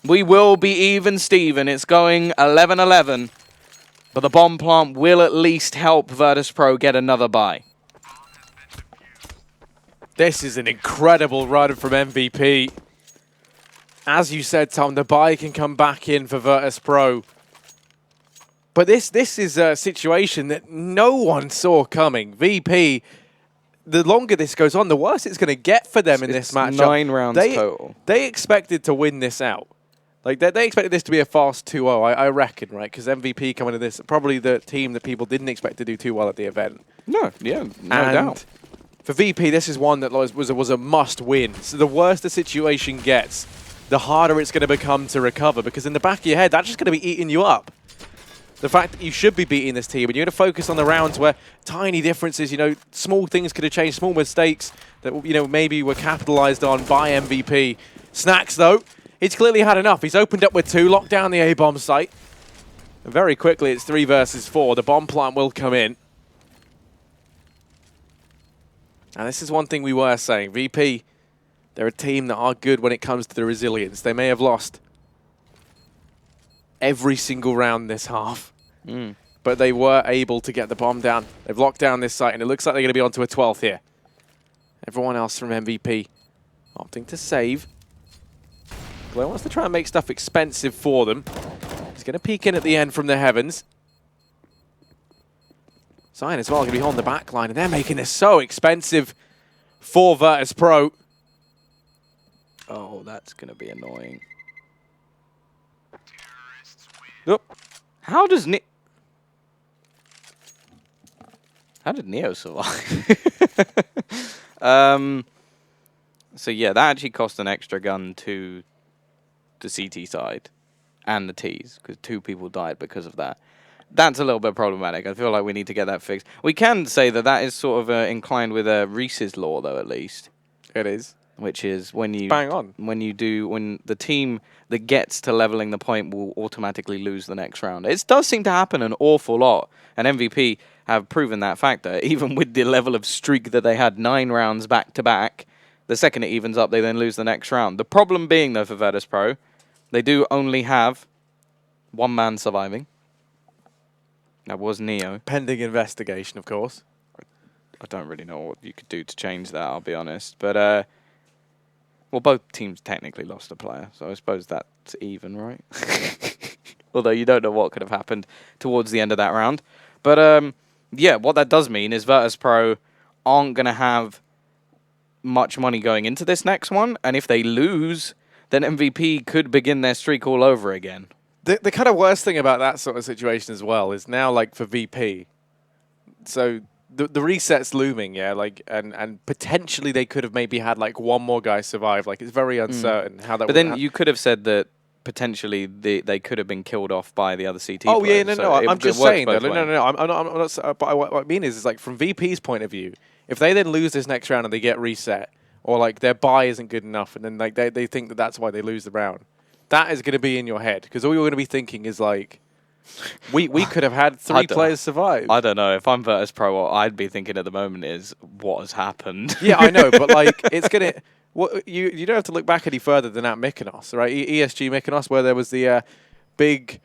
We will be even, Steven. It's going 11-11. But the bomb plant will at least help Virtus.pro get another bye. This is an incredible run from MVP. As you said, Tom, the bye can come back in for Virtus.pro. But this is a situation that no one saw coming. VP, the longer this goes on, the worse it's going to get for them in this matchup. 9 rounds total. They expected to win this out. Like they expected this to be a fast 2-0, I reckon, right? Because MVP coming to this, probably the team that people didn't expect to do too well at the event. No doubt. For VP, this is one that was a must-win. So the worse the situation gets, the harder it's going to become to recover. Because in the back of your head, that's just going to be eating you up. The fact that you should be beating this team, and you're going to focus on the rounds where tiny differences, small things could have changed, small mistakes that, maybe were capitalized on by MVP. Snacks, though, he's clearly had enough. He's opened up with 2, locked down the A-bomb site. And very quickly, it's 3 versus 4. The bomb plant will come in. And this is one thing we were saying. VP, they're a team that are good when it comes to the resilience. They may have lost every single round this half. But they were able to get the bomb down. They've locked down this site, and it looks like they're going to be onto a 12th here. Everyone else from MVP opting to save. Glow wants to try and make stuff expensive for them. He's going to peek in at the end from the heavens. Zion as well going to be on the back line, and they're making this so expensive for Virtus.pro. Oh, that's going to be annoying. Oop. How did Neo survive? So yeah, that actually cost an extra gun to the CT side and the Ts, because 2 people died because of that. That's a little bit problematic. I feel like we need to get that fixed. We can say that that is sort of inclined with Reese's law, though, at least. It is. Which is when you bang on. When the team that gets to leveling the point will automatically lose the next round. It does seem to happen an awful lot, and MVP have proven that factor. Even with the level of streak that they had, 9 rounds back to back, the second it evens up, they then lose the next round. The problem being, though, for Virtus.pro, they do only have 1 man surviving. That was Neo. Pending investigation, of course. I don't really know what you could do to change that, I'll be honest. But, well, both teams technically lost a player, so I suppose that's even, right? Although you don't know what could have happened towards the end of that round. But, yeah, what that does mean is Virtus.pro aren't going to have much money going into this next one, and if they lose, then MVP could begin their streak all over again. The kind of worst thing about that sort of situation as well is now, like, for VP, so the reset's looming, yeah, like, and potentially they could have maybe had, like, 1 more guy survive. Like, it's very uncertain how that would happen. But then you could have said that potentially they could have been killed off by the other CT Oh, players, yeah, so I'm just saying, though. No, I'm not, but what I mean is, like, from VP's point of view, if they then lose this next round and they get reset, or, like, their buy isn't good enough, and then, like, they think that that's why they lose the round, that is going to be in your head, because all you're going to be thinking is, like, we could have had 3 players survive. I don't know. If I'm Virtus.pro, what I'd be thinking at the moment is, what has happened? Yeah, I know, but, like, it's going to... Well, you don't have to look back any further than at Mykonos, right? ESG Mykonos, where there was the big...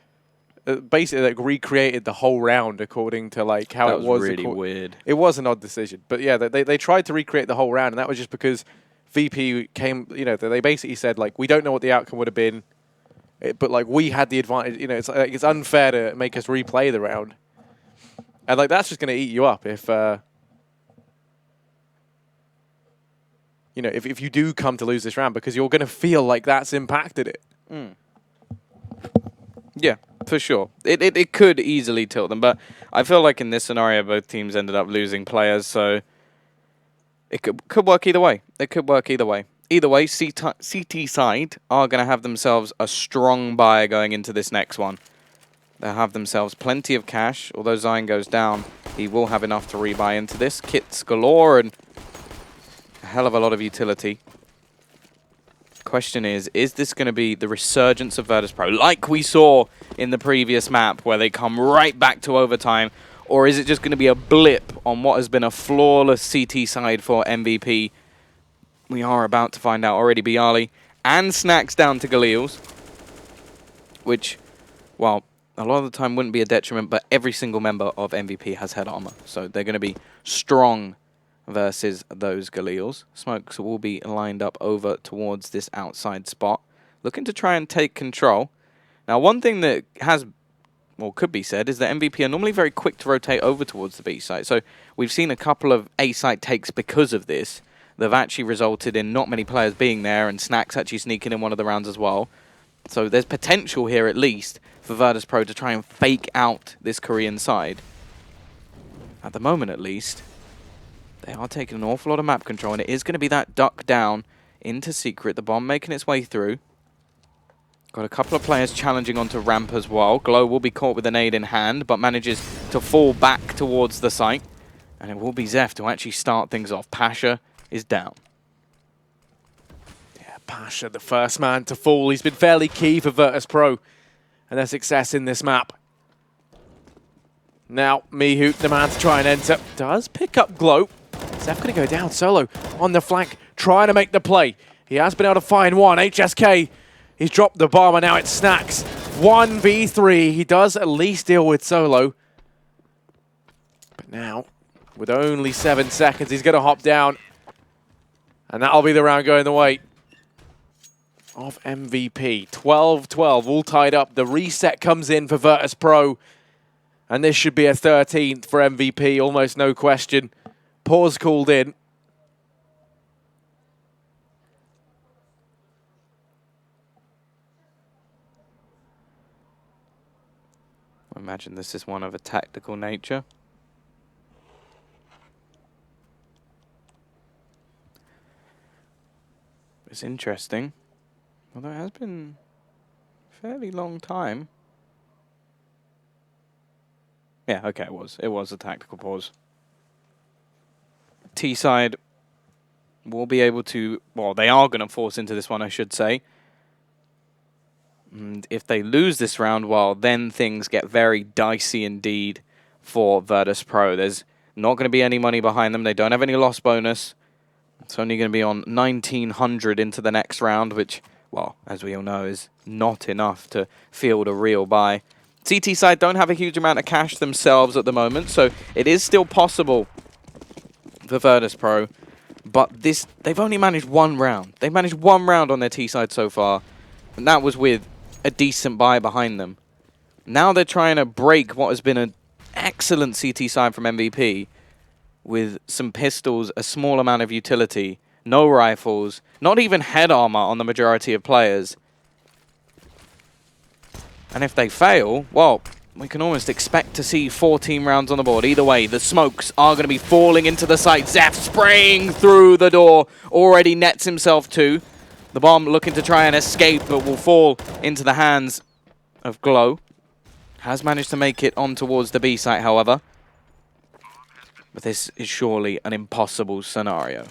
basically, like, recreated the whole round according to, like, how it was. That was really weird. It was an odd decision. But, yeah, they tried to recreate the whole round, and that was just because VP came... You know, they basically said, like, we don't know what the outcome would have been, but, like, we had the advantage. You know, it's like, it's unfair to make us replay the round. And, like, that's just going to eat you up if... you know, if you do come to lose this round, because you're going to feel like that's impacted it. Yeah, for sure. It could easily tilt them, but I feel like in this scenario, both teams ended up losing players, so it could work either way. It could work either way. Either way, CT side are going to have themselves a strong buy going into this next one. They'll have themselves plenty of cash. Although Zion goes down, he will have enough to rebuy into this. Kits galore and a hell of a lot of utility. Question is this going to be the resurgence of Virtus.pro, like we saw in the previous map, where they come right back to overtime, or is it just going to be a blip on what has been a flawless CT side for MVP? We are about to find out already. Bialy and Snacks down to Galil's, which, well, a lot of the time wouldn't be a detriment, but every single member of MVP has head armor, so they're going to be strong versus those Galil's. Smokes will be lined up over towards this outside spot, looking to try and take control. Now, one thing that could be said is that MVP are normally very quick to rotate over towards the B site. So we've seen a couple of A site takes because of this. They've actually resulted in not many players being there, and Snacks actually sneaking in one of the rounds as well. So there's potential here, at least, for Virtus.pro to try and fake out this Korean side. At the moment, at least, they are taking an awful lot of map control, and it is going to be that duck down into Secret. The bomb making its way through. Got a couple of players challenging onto ramp as well. Glow will be caught with a nade in hand, but manages to fall back towards the site. And it will be Zeph to actually start things off. Pasha is down. Yeah, Pasha, the first man to fall. He's been fairly key for Virtus.pro and their success in this map. Now, Mihoot, the man to try and enter, does pick up Glow. Zeph going to go down solo on the flank, trying to make the play. He has been able to find one. HSK, he's dropped the bomb, and now it's Snacks 1v3. He does at least deal with Solo. But now, with only 7 seconds, he's going to hop down. And that'll be the round going the way of MVP. 12-12, all tied up. The reset comes in for Virtus.pro. And this should be a 13th for MVP, almost no question. Pause called in. I imagine this is one of a tactical nature. It's interesting, although it has been a fairly long time. Yeah, okay, it was. It was a tactical pause. T-side will be able to, well, they are going to force into this one, I should say. And if they lose this round, well, then things get very dicey indeed for Virtus.pro. There's not going to be any money behind them. They don't have any loss bonus. It's only going to be on 1,900 into the next round, which, well, as we all know, is not enough to field a real buy. CT side don't have a huge amount of cash themselves at the moment, so it is still possible for Virtus.pro. But they've only managed one round. They've managed one round on their T side so far, and that was with a decent buy behind them. Now they're trying to break what has been an excellent CT side from MVP with some pistols, a small amount of utility, no rifles, not even head armor on the majority of players. And if they fail, well, we can almost expect to see 14 rounds on the board. Either way, the smokes are going to be falling into the site. Zeph spraying through the door, already nets himself too. The bomb looking to try and escape, but will fall into the hands of Glow. Has managed to make it on towards the B site, however. But this is surely an impossible scenario.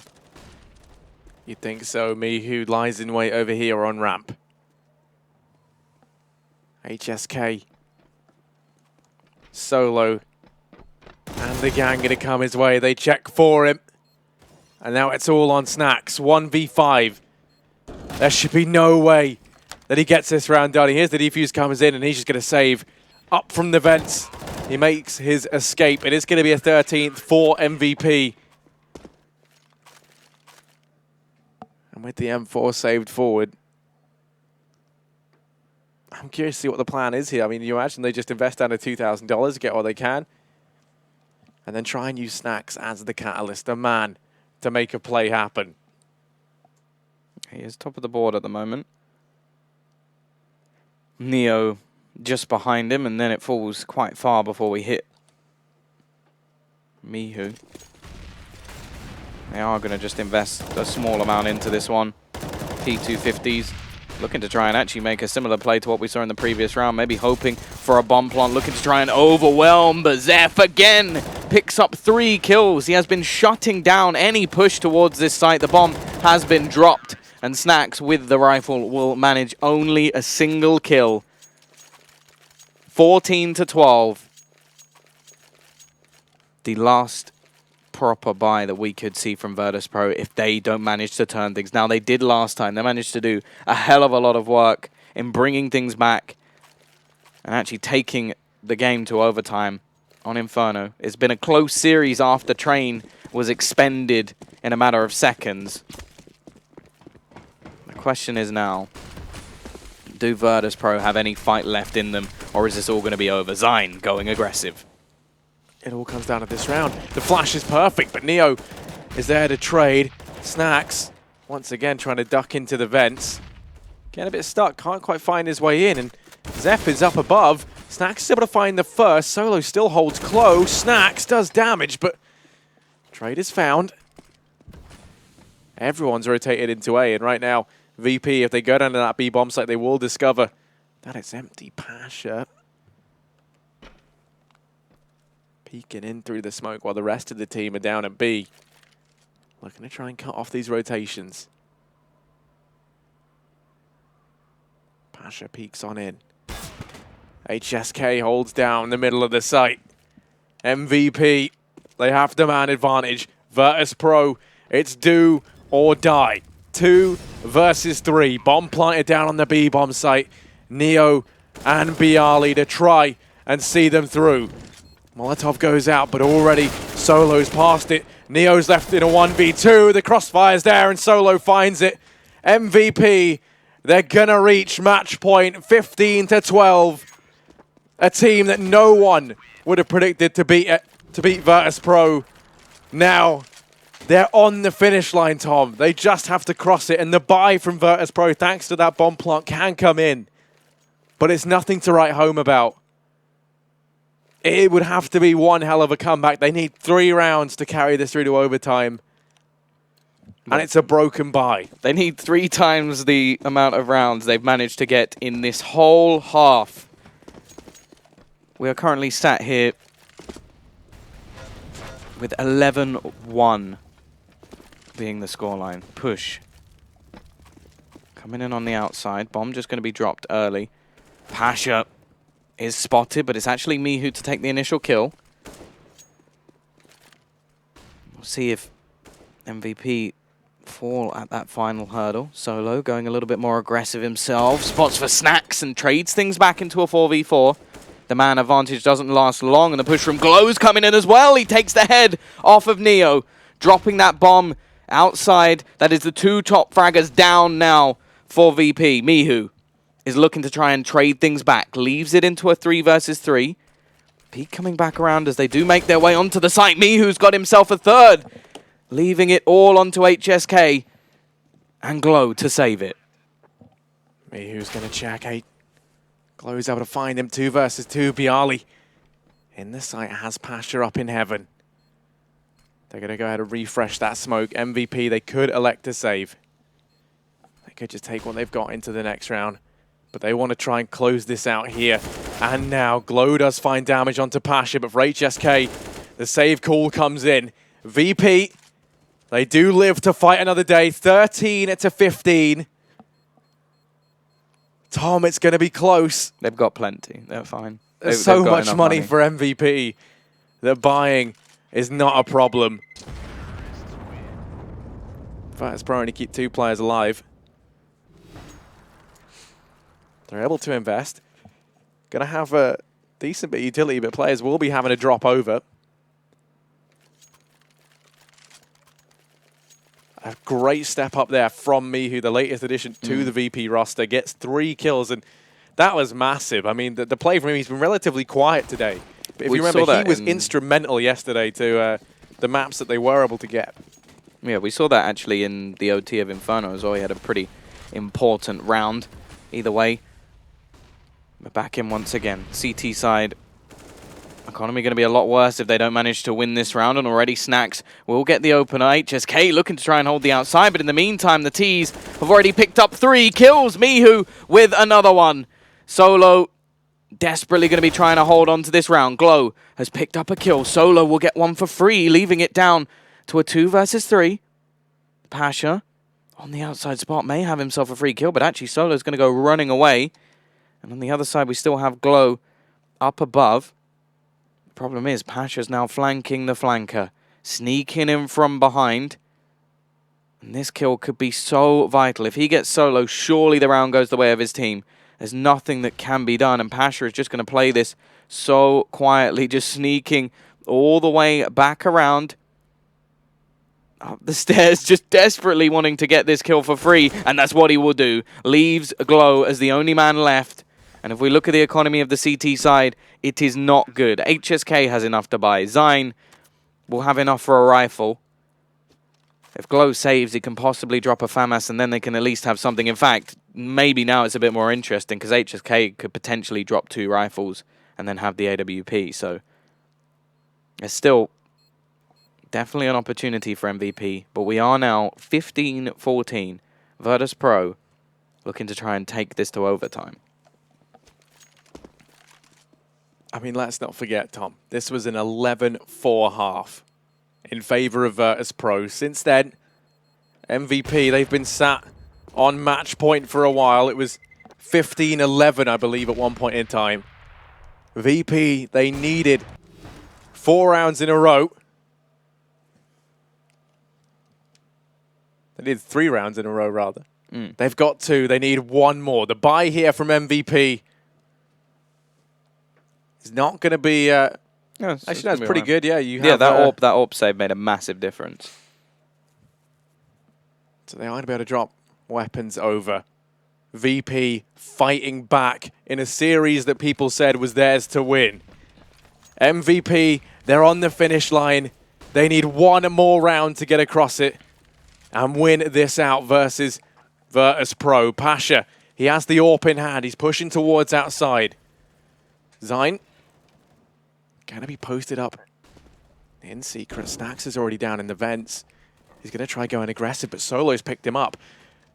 You'd think so, Mihu lies in wait over here on ramp. HSK. Solo. And the gang going to come his way. They check for him. And now it's all on Snacks. 1v5. There should be no way that he gets this round done. Here's the defuse comes in and he's just going to save up from the vents. He makes his escape. It is going to be a 13th for MVP. And with the M4 saved forward, I'm curious to see what the plan is here. I mean, you imagine they just invest down to $2,000, get what they can, and then try and use Snacks as the catalyst, the man to make a play happen. He is top of the board at the moment. Neo just behind him, and then it falls quite far before we hit Mihu. They are going to just invest a small amount into this one. T250s looking to try and actually make a similar play to what we saw in the previous round, maybe hoping for a bomb plant, looking to try and overwhelm, but Zeph again picks up 3 kills. He has been shutting down any push towards this site. The bomb has been dropped, and Snacks with the rifle will manage only a single kill. 14-12. The last proper buy that we could see from Virtus.pro if they don't manage to turn things. Now, they did last time. They managed to do a hell of a lot of work in bringing things back and actually taking the game to overtime on Inferno. It's been a close series after Train was expended in a matter of seconds. The question is now, do Virtus.pro have any fight left in them, or is this all going to be over? Zine going aggressive. It all comes down to this round. The flash is perfect, but Neo is there to trade. Snacks, once again, trying to duck into the vents. Getting a bit stuck, can't quite find his way in, and Zeph is up above. Snacks is able to find the first. Solo still holds close. Snacks does damage, but trade is found. Everyone's rotated into A, and right now, VP, if they go down to that B bomb site, they will discover that it's empty. Pasha peeking in through the smoke while the rest of the team are down at B. Looking to try and cut off these rotations. Pasha peeks on in. HSK holds down the middle of the site. MVP, they have the man advantage. Virtus.pro, it's do or die. 2 versus 3. Bomb planted down on the B bomb site. Neo and Bialy to try and see them through. Molotov goes out, but already Solo's past it. Neo's left in a 1v2. The crossfire's there, and Solo finds it. MVP, they're going to reach match point 15-12. A team that no one would have predicted to beat Virtus.pro. Now, they're on the finish line, Tom. They just have to cross it, and the buy from Virtus.pro, thanks to that bomb plant, can come in. But it's nothing to write home about. It would have to be one hell of a comeback. They need 3 rounds to carry this through to overtime. And it's a broken buy. They need 3 times the amount of rounds they've managed to get in this whole half. We are currently sat here with 11-1 being the scoreline. Push. Coming in on the outside. Bomb just going to be dropped early. Pasha is spotted, but it's actually Mihu to take the initial kill. We'll see if MVP fall at that final hurdle. Solo going a little bit more aggressive himself. Spots for snacks and trades things back into a 4v4. The man advantage doesn't last long, and the push from Glow's coming in as well. He takes the head off of Neo, dropping that bomb outside. That is the 2 top fraggers down now for VP. Mihu is looking to try and trade things back. Leaves it into a 3 versus 3. Peak coming back around as they do make their way onto the site. Mihu's got himself a 3rd. Leaving it all onto HSK and Glow to save it. Mihu's going to check 8. Glow's able to find him 2 versus 2. Bialy in the site has Pasha up in heaven. They're going to go ahead and refresh that smoke. MVP, they could elect to save. They could just take what they've got into the next round. But they want to try and close this out here. And now Glow does find damage onto Pasha, but for HSK, the save call comes in. VP, they do live to fight another day. 13-15. Tom, it's going to be close. They've got plenty. They're fine. There's so much money for MVP that buying is not a problem. Virtus.pro only keep 2 players alive. They're able to invest. Going to have a decent bit of utility, but players will be having a drop over. A great step up there from Mihu, the latest addition to the VP roster. Gets 3 kills, and that was massive. I mean, the play from him, he's been relatively quiet today. But if you remember, he was instrumental yesterday to the maps that they were able to get. Yeah, we saw that actually in the OT of Inferno as well. He had a pretty important round. Either way, we're back in once again. CT side, economy going to be a lot worse if they don't manage to win this round, and already Snacks will get the opener. HSK looking to try and hold the outside, but in the meantime, the T's have already picked up 3 kills. Mihu with another one. Solo desperately going to be trying to hold on to this round. Glow has picked up a kill. Solo will get 1 for free, leaving it down to a 2 versus 3. Pasha on the outside spot may have himself a free kill, but actually Solo's going to go running away. And on the other side, we still have Glow up above. The problem is Pasha's now flanking the flanker, sneaking in from behind. And this kill could be so vital. If he gets Solo, surely the round goes the way of his team. There's nothing that can be done, and Pasha is just going to play this so quietly, just sneaking all the way back around up the stairs, just desperately wanting to get this kill for free, and that's what he will do. Leaves Glow as the only man left. And if we look at the economy of the CT side, it is not good. HSK has enough to buy. Zyne will have enough for a rifle. If Glow saves, he can possibly drop a FAMAS, and then they can at least have something. In fact, maybe now it's a bit more interesting, because HSK could potentially drop 2 rifles and then have the AWP. So it's still definitely an opportunity for MVP. But we are now 15-14. Virtus.pro looking to try and take this to overtime. I mean, let's not forget, Tom, this was an 11-4 half in favor of Virtus.pro. Since then, MVP, they've been sat on match point for a while. It was 15-11, I believe, at one point in time. VP, they needed 4 rounds in a row. They needed 3 rounds in a row, rather. They've got 2. They need 1 more. The buy here from MVP It's not going to be... Yeah, actually, that's pretty good. Yeah, you have... Yeah, that AWP save made a massive difference. So they are going to be able to drop weapons over. VP fighting back in a series that people said was theirs to win. MVP, they're on the finish line. They need one more round to get across it and win this out versus Virtus.pro. Pasha, he has the AWP in hand. He's pushing towards outside. Zine, going to be posted up in secret. Snax is already down in the vents. He's going to try going aggressive, but Solo's picked him up.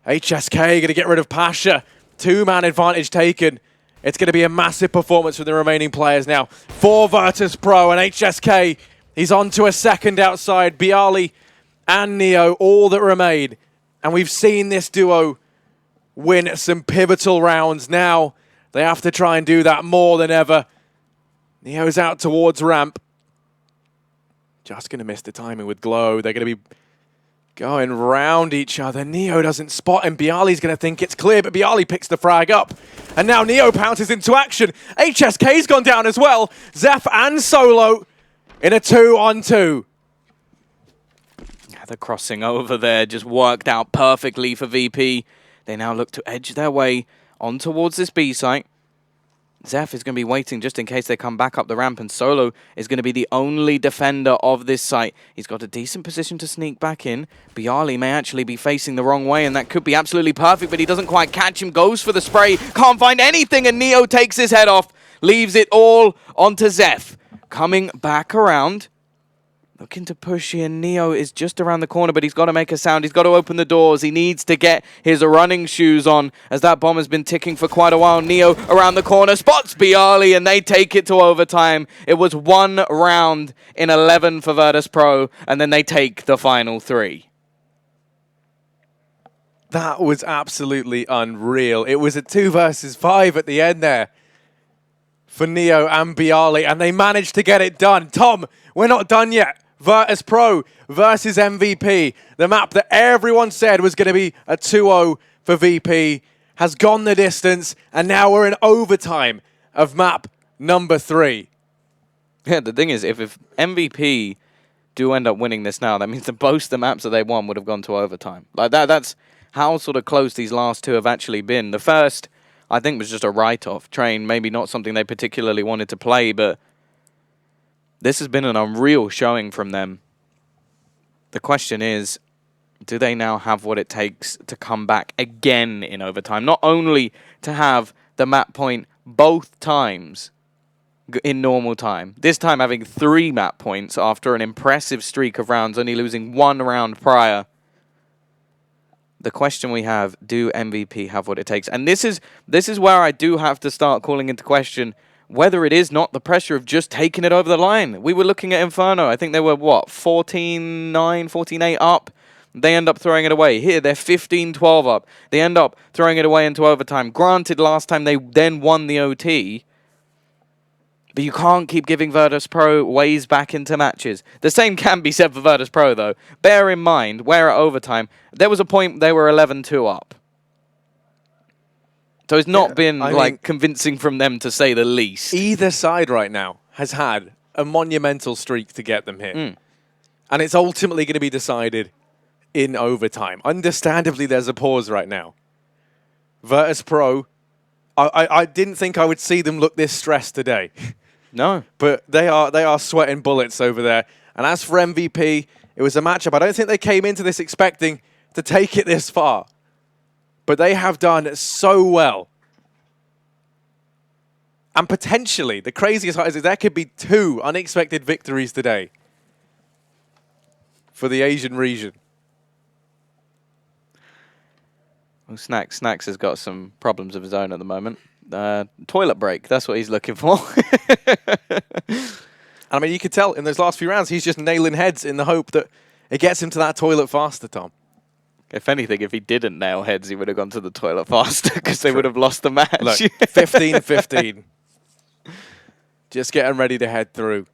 HSK going to get rid of Pasha. 2-man advantage taken. It's going to be a massive performance from the remaining players now. For Virtus.pro and HSK, he's on to a second outside. Bialy and Neo, all that remain. And we've seen this duo win some pivotal rounds. Now they have to try and do that more than ever. Neo's out towards ramp. Just going to miss the timing with Glow. They're going to be going round each other. Neo doesn't spot him. Bialy's going to think it's clear, but Bialy picks the frag up. And now Neo pounces into action. HSK's gone down as well. Zeph and Solo in a 2-on-2. The crossing over there just worked out perfectly for VP. They now look to edge their way on towards this B site. Zeph is going to be waiting just in case they come back up the ramp, and Solo is going to be the only defender of this site. He's got a decent position to sneak back in. Bialy may actually be facing the wrong way, and that could be absolutely perfect, but he doesn't quite catch him. Goes for the spray, can't find anything, and Neo takes his head off. Leaves it all onto Zeph. Coming back around. Looking to push in. Neo is just around the corner, but he's got to make a sound. He's got to open the doors. He needs to get his running shoes on, as that bomb has been ticking for quite a while. Neo around the corner, spots Bialy, and they take it to overtime. It was 1 round in 11 for Virtus.pro, and then they take the final 3. That was absolutely unreal. It was a 2 versus 5 at the end there for Neo and Bialy, and they managed to get it done. Tom, we're not done yet. Virtus.pro versus MVP. The map that everyone said was going to be a 2-0 for VP has gone the distance, and now we're in overtime of map number 3. Yeah, the thing is, if MVP do end up winning this now, that means that both the maps that they won would have gone to overtime. Like that's how sort of close these last 2 have actually been. The first, I think, was just a write-off. Train, maybe not something they particularly wanted to play, but this has been an unreal showing from them. The question is, do they now have what it takes to come back again in overtime? Not only to have the map point both times in normal time, this time having 3 map points after an impressive streak of rounds, only losing 1 round prior. The question we have, do MVP have what it takes? And this is where I do have to start calling into question whether it is not the pressure of just taking it over the line. We were looking at Inferno. I think they were, what, 14-9, 14-8 up? They end up throwing it away. Here, they're 15-12 up. They end up throwing it away into overtime. Granted, last time they then won the OT. But you can't keep giving Virtus.pro ways back into matches. The same can be said for Virtus.pro, though. Bear in mind, where at overtime, there was a point they were 11-2 up. So it's not been like convincing from them, to say the least. Either side right now has had a monumental streak to get them here. And it's ultimately going to be decided in overtime. Understandably, there's a pause right now. Virtus.pro, I didn't think I would see them look this stressed today. No. But they are sweating bullets over there. And as for MVP, it was a matchup I don't think they came into this expecting to take it this far. But they have done so well. And potentially, the craziest part is there could be 2 unexpected victories today for the Asian region. Well, Snacks has got some problems of his own at the moment. Toilet break, that's what he's looking for. I mean, you could tell in those last few rounds, he's just nailing heads in the hope that it gets him to that toilet faster, Tom. If anything, if he didn't nail heads, he would have gone to the toilet faster because they would have lost the match. Look, 15-15. Just getting ready to head through.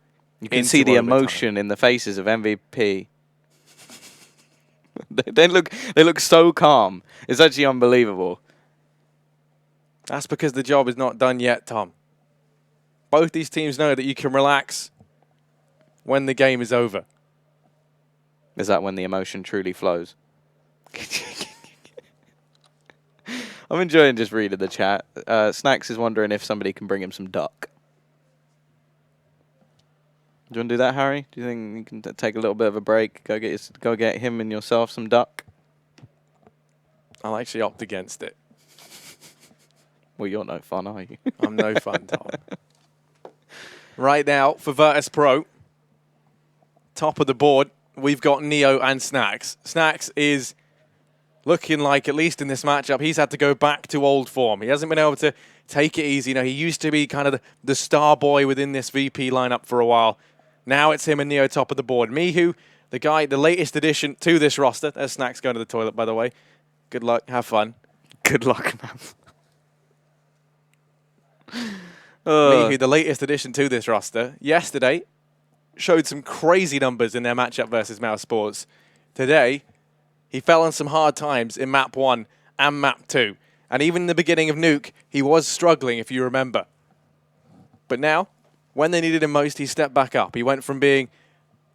You can see the emotion in the faces of MVP. they look so calm. It's actually unbelievable. That's because the job is not done yet, Tom. both these teams know that you can relax when the game is over. Is that when the emotion truly flows? I'm enjoying just reading the chat. Snacks is wondering if somebody can bring him some duck. Do you want to do that, Harry? Do you think you can take a little bit of a break? Go get him and yourself some duck? I'll actually opt against it. Well, you're no fun, are you? I'm no fun, Tom. Right now, for Virtus.pro, top of the board, we've got Neo and Snacks. Snacks is looking like, at least in this matchup, he's had to go back to old form. He hasn't been able to take it easy. You know, he used to be kind of the star boy within this VP lineup for a while. Now it's him and Neo top of the board. Mihu, the latest addition to this roster. There's Snacks going to the toilet, by the way. Good luck. Have fun. Good luck, man. Mihu, the latest addition to this roster, yesterday showed some crazy numbers in their matchup versus Mouse Sports. Today, he fell on some hard times in Map 1 and Map 2. And even in the beginning of Nuke, he was struggling, if you remember. But now, when they needed him most, he stepped back up. He went from being,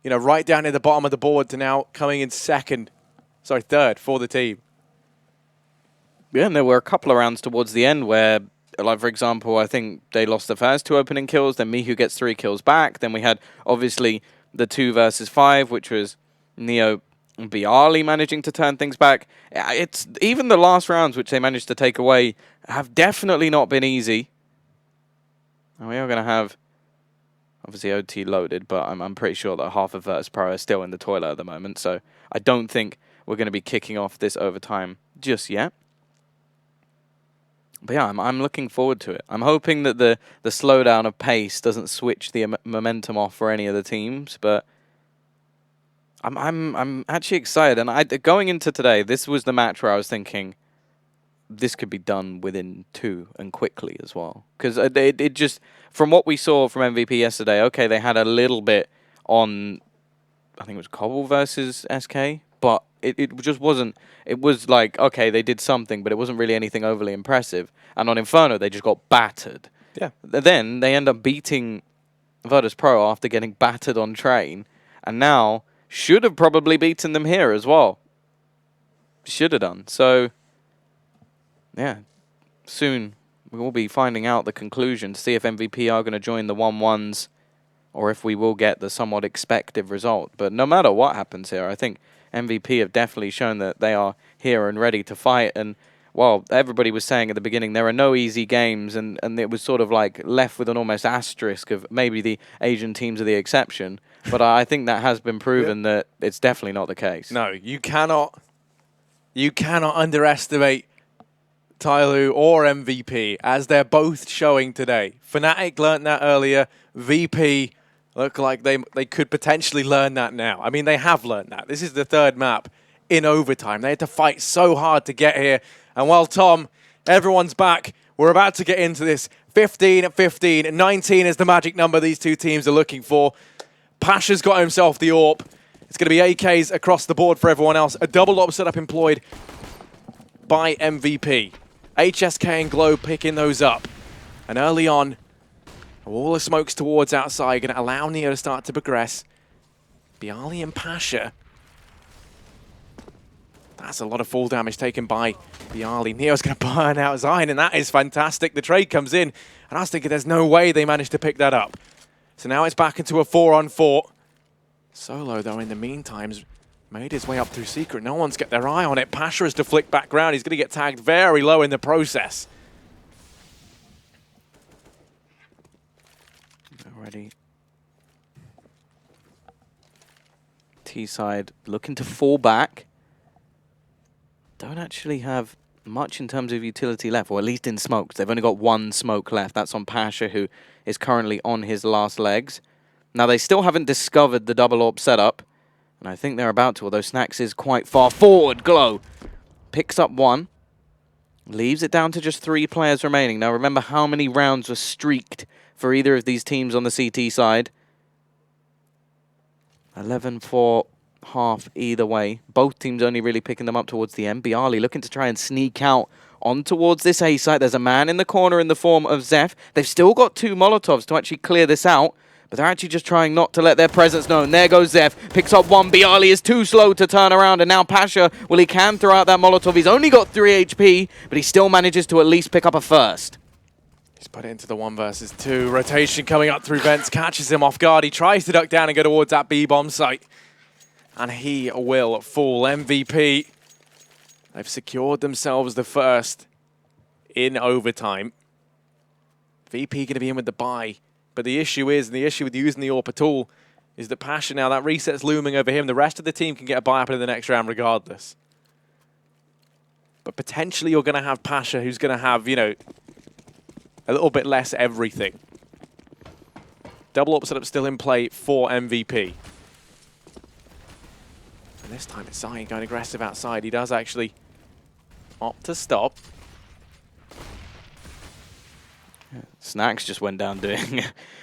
right down at the bottom of the board to now coming in third for the team. Yeah, and there were a couple of rounds towards the end where, like, for example, I think they lost the first 2 opening kills, then Mihu gets 3 kills back. Then we had, obviously, the 2 versus 5, which was Neo and Bialy managing to turn things back. It's even the last rounds, which they managed to take away, have definitely not been easy. And we are going to have, obviously, OT loaded, but I'm pretty sure that half of Virtus.pro are still in the toilet at the moment, so I don't think we're going to be kicking off this overtime just yet. But yeah, I'm looking forward to it. I'm hoping that the slowdown of pace doesn't switch the momentum off for any of the teams. But I'm actually excited. And going into today, this was the match where I was thinking this could be done within 2 and quickly as well. Because it just, from what we saw from MVP yesterday, okay, they had a little bit on, I think it was Cobble versus SK, but it just wasn't. It was like, okay, they did something, but it wasn't really anything overly impressive. And on Inferno, they just got battered. Yeah. Then they end up beating Virtus.pro after getting battered on Train, and now should have probably beaten them here as well. Should have done. So, yeah, soon we will be finding out the conclusion to see if MVP are going to join the 1-1s or if we will get the somewhat expected result. But no matter what happens here, I think MVP have definitely shown that they are here and ready to fight. And, well, everybody was saying at the beginning there are no easy games, and it was sort of like left with an almost asterisk of maybe the Asian teams are the exception. But I think that has been proven that it's definitely not the case. No, you cannot underestimate Tyloo or MVP, as they're both showing today. Fnatic learnt that earlier. VP look like they could potentially learn that now. I mean, they have learned that. This is the 3rd map in overtime. They had to fight so hard to get here. And while Tom, everyone's back, we're about to get into this. 15 at 15. 19 is the magic number these 2 teams are looking for. Pasha's got himself the AWP. It's going to be AKs across the board for everyone else. A double AWP setup employed by MVP. HSK and Glow picking those up. And early on, all the smokes towards outside, going to allow Neo to start to progress. Bialy and Pasha. That's a lot of fall damage taken by Bialy. Neo's going to burn out Zion, and that is fantastic. The trade comes in, and I was thinking there's no way they managed to pick that up. So now it's back into a 4-on-4. Solo, though, in the meantime, has made his way up through Secret. No one's got their eye on it. Pasha has to flick back round. He's going to get tagged very low in the process. Already. T-side looking to fall back. Don't actually have much in terms of utility left, or at least in smokes. They've only got 1 smoke left. That's on Pasha, who is currently on his last legs. Now, they still haven't discovered the double AWP setup, and I think they're about to, although Snacks is quite far forward. Glow picks up 1, leaves it down to just 3 players remaining. Now, remember how many rounds were streaked for either of these teams on the CT side. 11 for half either way. Both teams only really picking them up towards the end. Bialy looking to try and sneak out on towards this A site. There's a man in the corner in the form of Zeph. They've still got 2 Molotovs to actually clear this out, but they're actually just trying not to let their presence known. There goes Zeph, picks up 1. Bialy is too slow to turn around, and now Pasha, well, he can throw out that Molotov. He's only got 3 HP, but he still manages to at least pick up a first. He's put it into the 1 versus 2. Rotation coming up through vents, catches him off guard. He tries to duck down and go towards that B-bomb site. And he will fall. MVP, they've secured themselves the first in overtime. VP going to be in with the buy. But the issue is, and the issue with using the AWP at all, is that Pasha now, that reset's looming over him. The rest of the team can get a buy up in the next round regardless. But potentially you're going to have Pasha who's going to have, you know, a little bit less everything. Double AWP setup still in play for MVP. And this time it's Zion going aggressive outside. He does actually opt to stop. Snacks just went down doing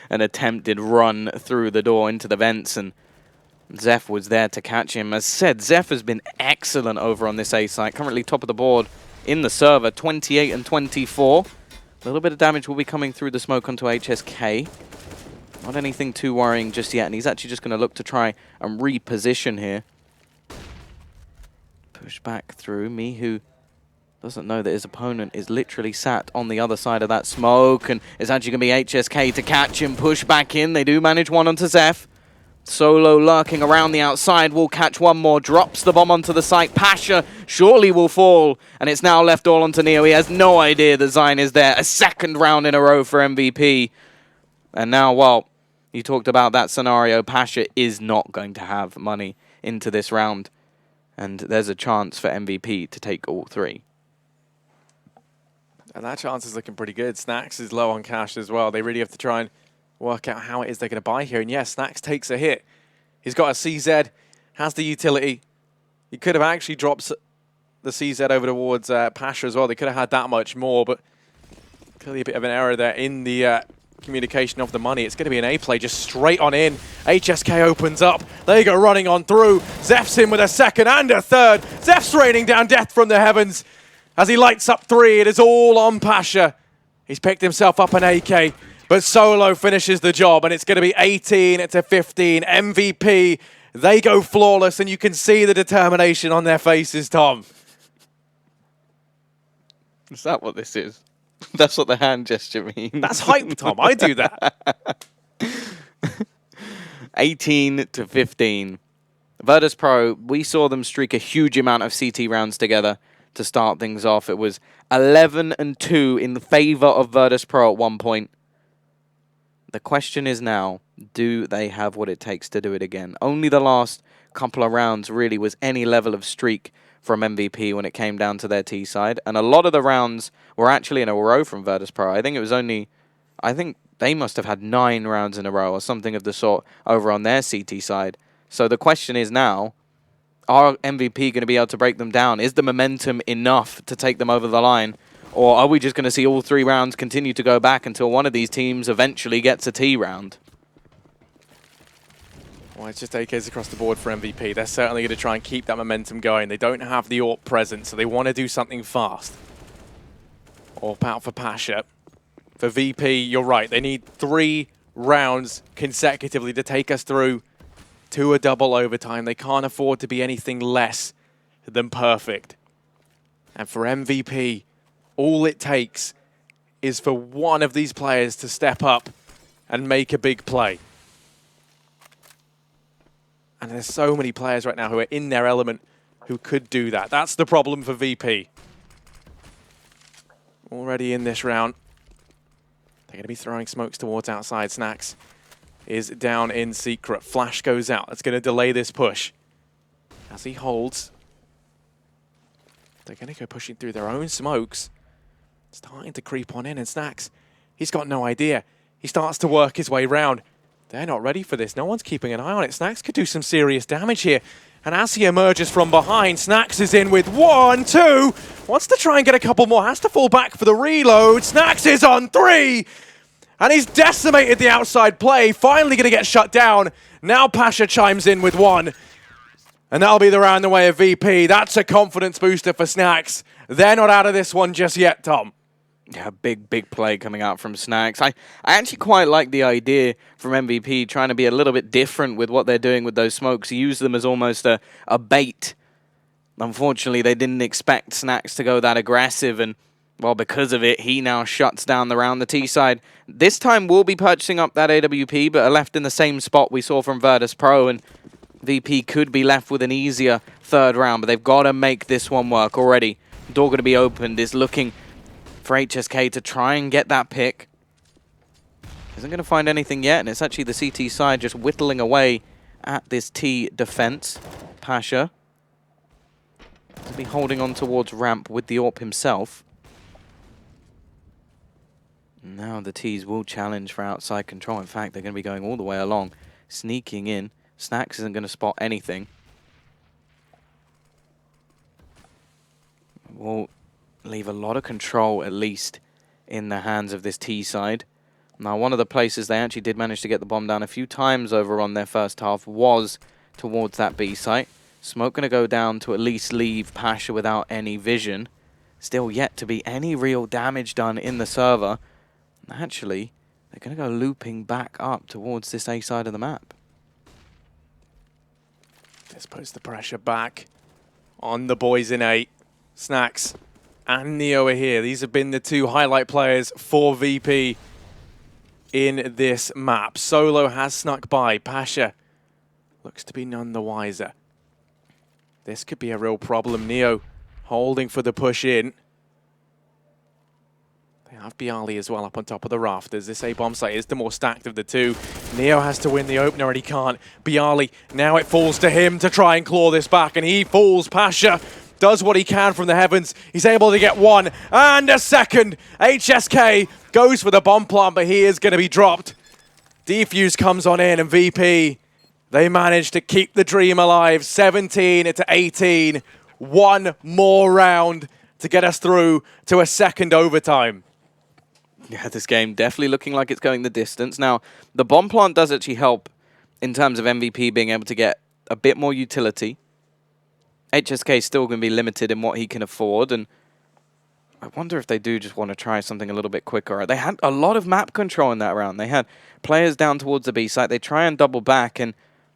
an attempted run through the door into the vents, and Zeph was there to catch him. As said, Zeph has been excellent over on this A site, currently top of the board in the server, 28 and 24. A little bit of damage will be coming through the smoke onto HSK. Not anything too worrying just yet, and he's actually just going to look to try and reposition here. Push back through. Mihu doesn't know that his opponent is literally sat on the other side of that smoke, and it's actually going to be HSK to catch him, push back in. They do manage 1 onto Zeph. Solo lurking around the outside, will catch 1 more, drops the bomb onto the site. Pasha surely will fall, and it's now left all onto Neo. He has no idea that Zion is there. A 2nd round in a row for MVP. And now, well, you talked about that scenario. Pasha is not going to have money into this round, and there's a chance for MVP to take all 3. And that chance is looking pretty good. Snacks is low on cash as well. They really have to try and work out how it is they're going to buy here. And yes, Snacks takes a hit. He's got a CZ, has the utility. He could have actually dropped the CZ over towards Pasha as well. They could have had that much more, but clearly a bit of an error there in the communication of the money. It's going to be an A play just straight on in. HSK opens up. They go running on through. Zeph's in with a 2nd and a 3rd. Zeph's raining down death from the heavens. As he lights up 3, it is all on Pasha. He's picked himself up an AK, but Solo finishes the job, and it's going to be 18 to 15. MVP, they go flawless, and you can see the determination on their faces, Tom. Is that what this is? That's what the hand gesture means. That's hype, Tom. I do that. 18 to 15. Virtus.pro, we saw them streak a huge amount of CT rounds together to start things off. It was 11 and 2 in favor of Virtus.pro at one point. The question is now, do they have what it takes to do it again? Only the last couple of rounds really was any level of streak from MVP when it came down to their T side. And a lot of the rounds were actually in a row from Virtus.pro. I think they must have had 9 rounds in a row or something of the sort over on their CT side. So the question is now, are MVP going to be able to break them down? Is the momentum enough to take them over the line? Or are we just going to see all 3 rounds continue to go back until one of these teams eventually gets a T round? Well, it's just AKs across the board for MVP. They're certainly going to try and keep that momentum going. They don't have the AWP present, so they want to do something fast. AWP out for Pasha. For VP, you're right. They need 3 rounds consecutively to take us through to a double overtime. They can't afford to be anything less than perfect. And for MVP, all it takes is for one of these players to step up and make a big play. And there's so many players right now who are in their element who could do that. That's the problem for VP. Already in this round, they're going to be throwing smokes towards outside. Snacks is down in secret. Flash goes out. That's going to delay this push. As he holds, they're going to go pushing through their own smokes. Starting to creep on in, and Snacks, he's got no idea. He starts to work his way round. They're not ready for this. No one's keeping an eye on it. Snacks could do some serious damage here. And as he emerges from behind, Snacks is in with 1, 2. Wants to try and get a couple more. Has to fall back for the reload. Snacks is on 3. And he's decimated the outside play. Finally going to get shut down. Now Pasha chimes in with 1. And that'll be the round the way of VP. That's a confidence booster for Snacks. They're not out of this one just yet, Tom. Yeah, big play coming out from Snacks. I actually quite like the idea from MVP trying to be a little bit different with what they're doing with those smokes. Use them as almost a bait. Unfortunately, they didn't expect Snacks to go that aggressive, and, well, because of it, he now shuts down the round. The T side this time will be purchasing up that AWP, but are left in the same spot we saw from Virtus.pro, and VP could be left with an easier third round, but they've got to make this one work already. Door going to be opened, is looking for HSK to try and get that pick. Isn't going to find anything yet, and it's actually the CT side just whittling away at this T defense. Pasha to be holding on towards ramp with the AWP himself. Now the T's will challenge for outside control. In fact, they're going to be going all the way along, sneaking in. Snacks isn't going to spot anything. Will leave a lot of control, at least, in the hands of this T side. Now, one of the places they actually did manage to get the bomb down a few times over on their first half was towards that B site. Smoke going to go down to at least leave Pasha without any vision. Still yet to be any real damage done in the server. Actually, they're going to go looping back up towards this A side of the map. This puts the pressure back on the boys in 8. Snacks and Neo are here. These have been the two highlight players for VP in this map. Solo has snuck by. Pasha looks to be none the wiser. This could be a real problem. Neo holding for the push in. They have Bialy as well up on top of the rafters. This A-bomb site is the more stacked of the two. Neo has to win the opener and he can't. Bialy, now it falls to him to try and claw this back, and he falls. Pasha does what he can from the heavens. He's able to get one and a second. HSK goes for the bomb plant, but he is going to be dropped. Defuse comes on in, and VP, they manage to keep the dream alive. 17-18. One more round to get us through to a second overtime. Yeah, this game definitely looking like it's going the distance. Now, the bomb plant does actually help in terms of MVP being able to get a bit more utility. HSK is still going to be limited in what he can afford, and I wonder if they do just want to try something a little bit quicker. They had a lot of map control in that round. They had players down towards the B site. They try and double back, and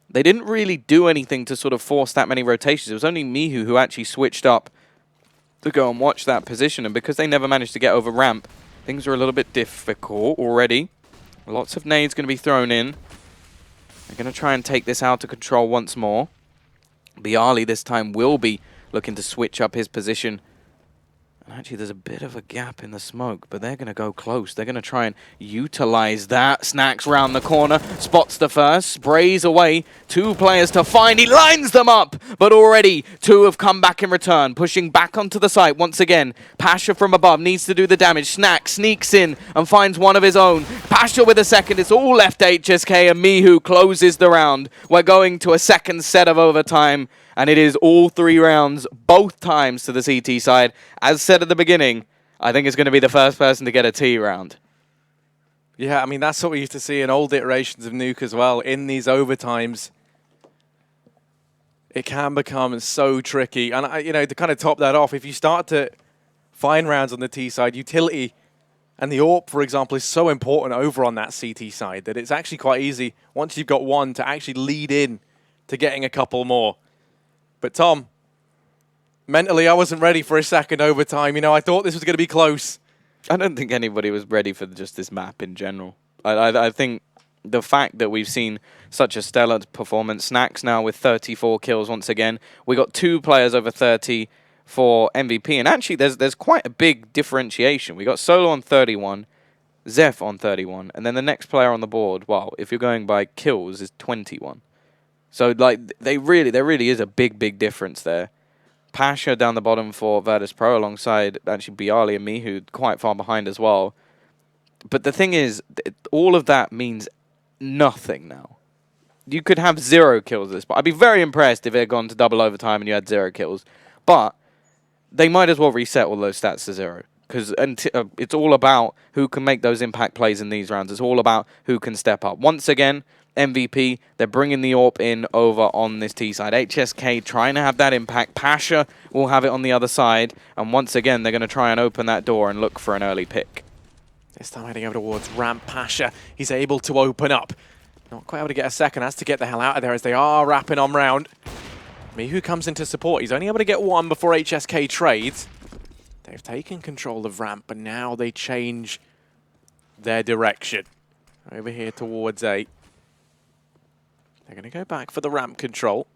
they didn't really do anything to sort of force that many rotations. It was only Mihu who actually switched up to go and watch that position, and because they never managed to get over ramp, things are a little bit difficult already. Lots of nades going to be thrown in. They're going to try and take this out of control once more. Bialy this time will be looking to switch up his position. And actually, there's a bit of a gap in the smoke, but they're going to go close. They're going to try and utilize that. Snacks round the corner, spots the first, sprays away. Two players to find. He lines them up, but already two have come back in return, pushing back onto the site once again. Pasha from above needs to do the damage. Snacks sneaks in and finds one of his own. Pasha with a second. It's all left HSK, and Mihu closes the round. We're going to a second set of overtime. And it is all 3 rounds, both times to the CT side. As said at the beginning, I think it's going to be the first person to get a T round. Yeah, I mean, that's what we used to see in old iterations of Nuke as well. In these overtimes, it can become so tricky. And, you know, to kind of top that off, if you start to find rounds on the T side, utility and the AWP, for example, is so important over on that CT side that it's actually quite easy, once you've got one, to actually lead in to getting a couple more. But Tom, mentally, I wasn't ready for a second overtime. You know, I thought this was going to be close. I don't think anybody was ready for just this map in general. I think the fact that we've seen such a stellar performance, Snacks now with 34 kills once again. We got 2 players over 30 for MVP, and actually there's quite a big differentiation. We got Solo on 31, Zeph on 31, and then the next player on the board, well, if you're going by kills, is 21. So, like, there really is a big difference there. Pasha down the bottom for Virtus.pro alongside actually Bialy and Mihu quite far behind as well. But the thing is, all of that means nothing now. You could have 0 kills at this point. I'd be very impressed if it had gone to double overtime and you had 0 kills. But they might as well reset all those stats to 0. Because it's all about who can make those impact plays in these rounds. It's all about who can step up. Once again, MVP, they're bringing the AWP in over on this T side. HSK trying to have that impact. Pasha will have it on the other side. And once again, they're going to try and open that door and look for an early pick. This time heading over towards ramp. Pasha, he's able to open up. Not quite able to get a second, has to get the hell out of there as they are wrapping on round. Mihu comes in to support. He's only able to get one before HSK trades. They've taken control of ramp, but now they change their direction. Over here towards A. They're going to go back for the ramp control.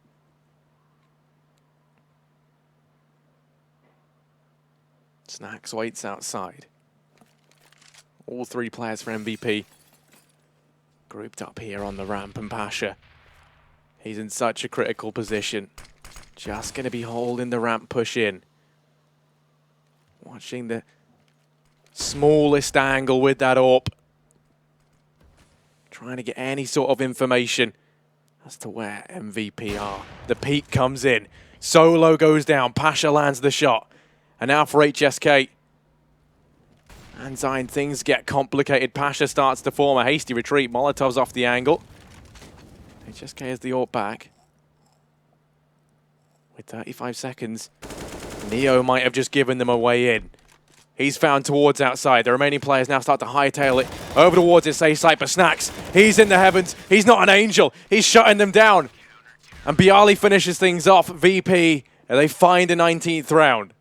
Snacks waits outside. All three players for MVP grouped up here on the ramp, and Pasha, he's in such a critical position. Just going to be holding the ramp push in. Watching the smallest angle with that AWP. Trying to get any sort of information as to where MVP are. The peek comes in. Solo goes down. Pasha lands the shot. And now for HSK. And Zion, things get complicated. Pasha starts to form a hasty retreat. Molotov's off the angle. HSK has the AWP back. With 35 seconds, Neo might have just given them a way in. He's found towards outside. The remaining players now start to hightail it over towards his safe site, but Snacks, he's in the heavens. He's not an angel. He's shutting them down. And Bialy finishes things off. VP, and they find a 19th round.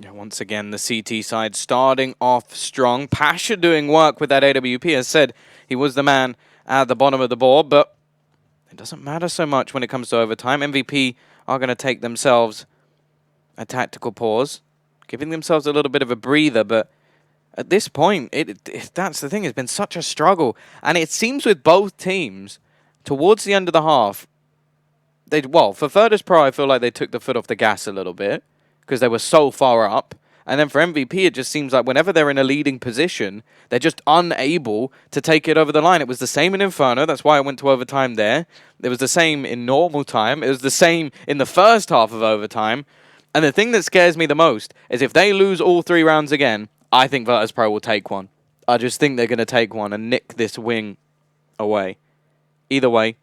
Yeah, once again, the CT side starting off strong. Pasha doing work with that AWP. As said, he was the man at the bottom of the board, but it doesn't matter so much when it comes to overtime. MVP are going to take themselves a tactical pause, giving themselves a little bit of a breather, but at this point, that's the thing. It's been such a struggle. And it seems with both teams, towards the end of the half, for Virtus.pro, I feel like they took the foot off the gas a little bit, because they were so far up. And then for MVP, it just seems like whenever they're in a leading position, they're just unable to take it over the line. It was the same in Inferno. That's why I went to overtime there. It was the same in normal time. It was the same in the first half of overtime. And the thing that scares me the most is if they lose all 3 rounds again, I think Virtus.pro will take one. I just think they're going to take one and nick this wing away. Either way,